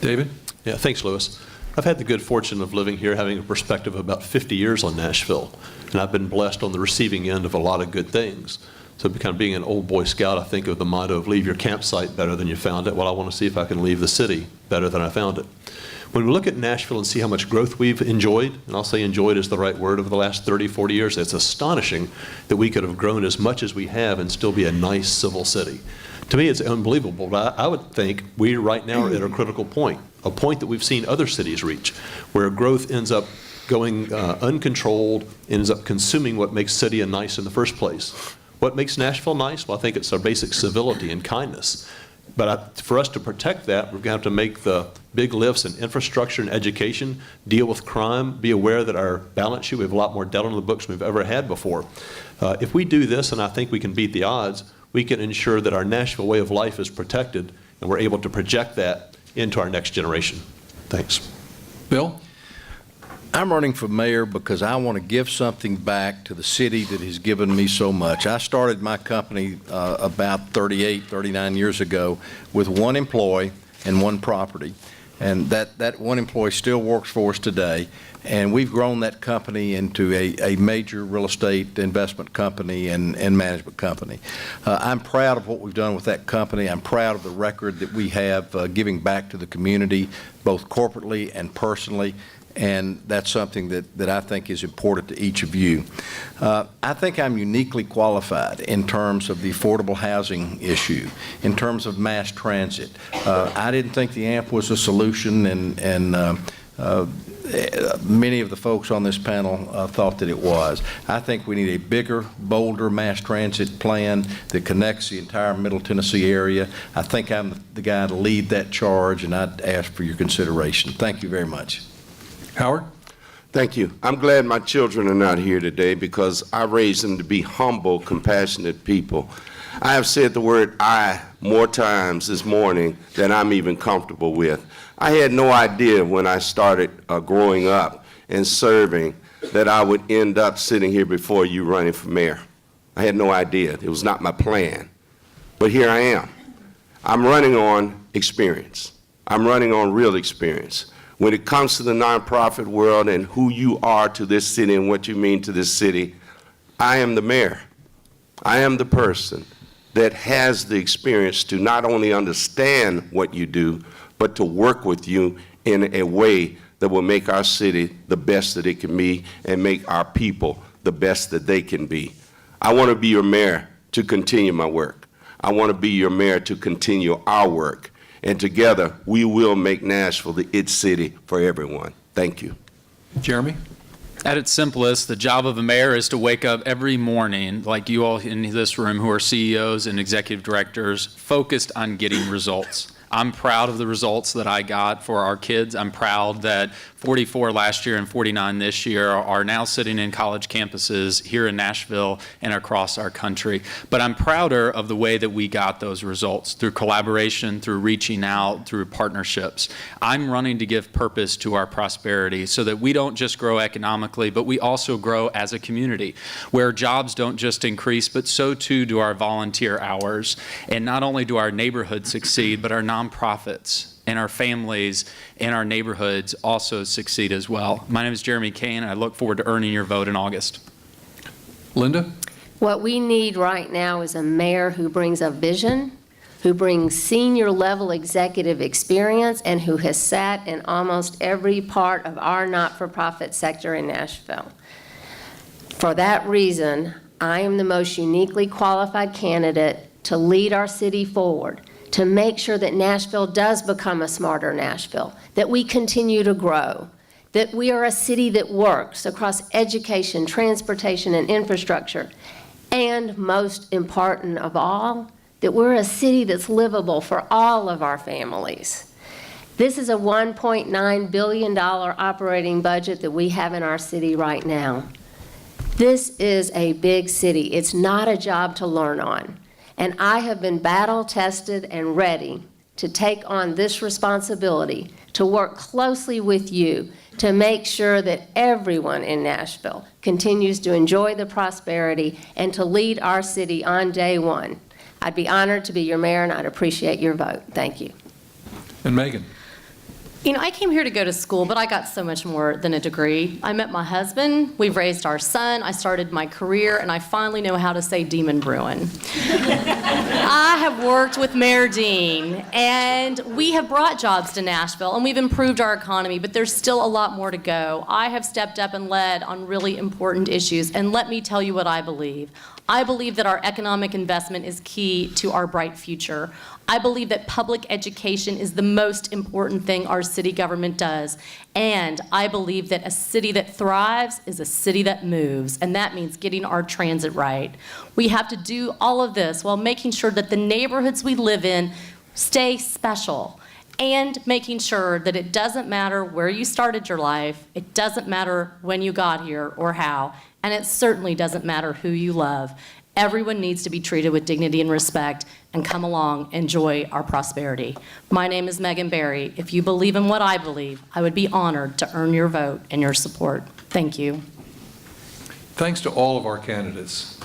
David? Yeah, thanks, Louis. I've had the good fortune of living here, having a perspective of about 50 years on Nashville, and I've been blessed on the receiving end of a lot of good things. So kind of being an old Boy Scout, I think of the motto of leave your campsite better than you found it. Well, I want to see if I can leave the city better than I found it. When we look at Nashville and see how much growth we've enjoyed, and I'll say enjoyed is the right word, over the last 30, 40 years, it's astonishing that we could have grown as much as we have and still be a nice civil city. To me, it's unbelievable, but I would think we right now are at a critical point, a point that we've seen other cities reach, where growth ends up going uncontrolled, ends up consuming what makes city nice in the first place. What makes Nashville nice? Well, I think it's our basic civility and kindness. But for us to protect that, we're going to have to make the big lifts in infrastructure and education, deal with crime, be aware that our balance sheet, we have a lot more debt on the books than we've ever had before. If we do this, and I think we can beat the odds, we can ensure that our Nashville way of life is protected, and we're able to project that into our next generation. Thanks. Bill? I'm running for mayor because I want to give something back to the city that has given me so much. I started my company about 39 years ago with one employee and one property. And that one employee still works for us today. And we've grown that company into a major real estate investment company and management company. I'm proud of what we've done with that company. I'm proud of the record that we have giving back to the community, both corporately and personally. And that's something that I think is important to each of you. I think I'm uniquely qualified in terms of the affordable housing issue, in terms of mass transit. I didn't think the AMP was a solution, and many of the folks on this panel thought that it was. I think we need a bigger, bolder mass transit plan that connects the entire Middle Tennessee area. I think I'm the guy to lead that charge, and I'd ask for your consideration. Thank you very much. Howard? Thank you. I'm glad my children are not here today because I raised them to be humble, compassionate people. I have said the word "I" more times this morning than I'm even comfortable with. I had no idea when I started growing up and serving that I would end up sitting here before you running for mayor. I had no idea. It was not my plan. But here I am. I'm running on experience. I'm running on real experience. When it comes to the nonprofit world and who you are to this city and what you mean to this city, I am the mayor. I am the person that has the experience to not only understand what you do, but to work with you in a way that will make our city the best that it can be and make our people the best that they can be. I want to be your mayor to continue my work. I want to be your mayor to continue our work. And together, we will make Nashville the it city for everyone. Thank you. Jeremy? At its simplest, the job of a mayor is to wake up every morning, like you all in this room who are CEOs and executive directors, focused on getting results. I'm proud of the results that I got for our kids. I'm proud that 44 last year and 49 this year are now sitting in college campuses here in Nashville and across our country. But I'm prouder of the way that we got those results, through collaboration, through reaching out, through partnerships. I'm running to give purpose to our prosperity so that we don't just grow economically, but we also grow as a community, where jobs don't just increase, but so too do our volunteer hours. And not only do our neighborhoods succeed, but our nonprofits and our families and our neighborhoods also succeed as well. My name is Jeremy Kane, and I look forward to earning your vote in August. Linda? What we need right now is a mayor who brings a vision, who brings senior level executive experience, and who has sat in almost every part of our not-for-profit sector in Nashville. For that reason, I am the most uniquely qualified candidate to lead our city forward, to make sure that Nashville does become a smarter Nashville, that we continue to grow, that we are a city that works across education, transportation, and infrastructure, and most important of all, that we're a city that's livable for all of our families. This is a $1.9 billion operating budget that we have in our city right now. This is a big city. It's not a job to learn on. And I have been battle-tested and ready to take on this responsibility, to work closely with you to make sure that everyone in Nashville continues to enjoy the prosperity and to lead our city on day one. I'd be honored to be your mayor, and I'd appreciate your vote. Thank you. And Megan? You know, I came here to go to school, but I got so much more than a degree. I met my husband, we've raised our son, I started my career, and I finally know how to say Demon Bruin. I have worked with Mayor Dean, and we have brought jobs to Nashville, and we've improved our economy, but there's still a lot more to go. I have stepped up and led on really important issues, and let me tell you what I believe. I believe that our economic investment is key to our bright future. I believe that public education is the most important thing our city government does. And I believe that a city that thrives is a city that moves, and that means getting our transit right. We have to do all of this while making sure that the neighborhoods we live in stay special, and making sure that it doesn't matter where you started your life, it doesn't matter when you got here or how, and it certainly doesn't matter who you love. Everyone needs to be treated with dignity and respect and come along, enjoy our prosperity. My name is Megan Berry. If you believe in what I believe, I would be honored to earn your vote and your support. Thank you. Thanks to all of our candidates.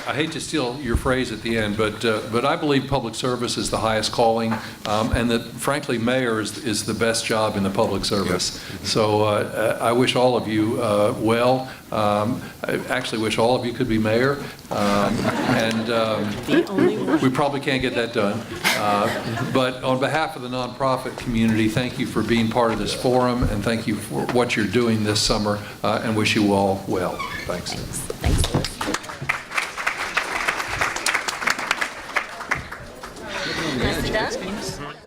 I hate to steal your phrase at the end, but I believe public service is the highest calling, and that frankly, mayor is the best job in the public service. So I wish all of you well. I actually wish all of you could be mayor, and we probably can't get that done. But on behalf of the nonprofit community, thank you for being part of this forum, and thank you for what you're doing this summer, and wish you all well. Thanks. Thanks, Louis. Nicely done.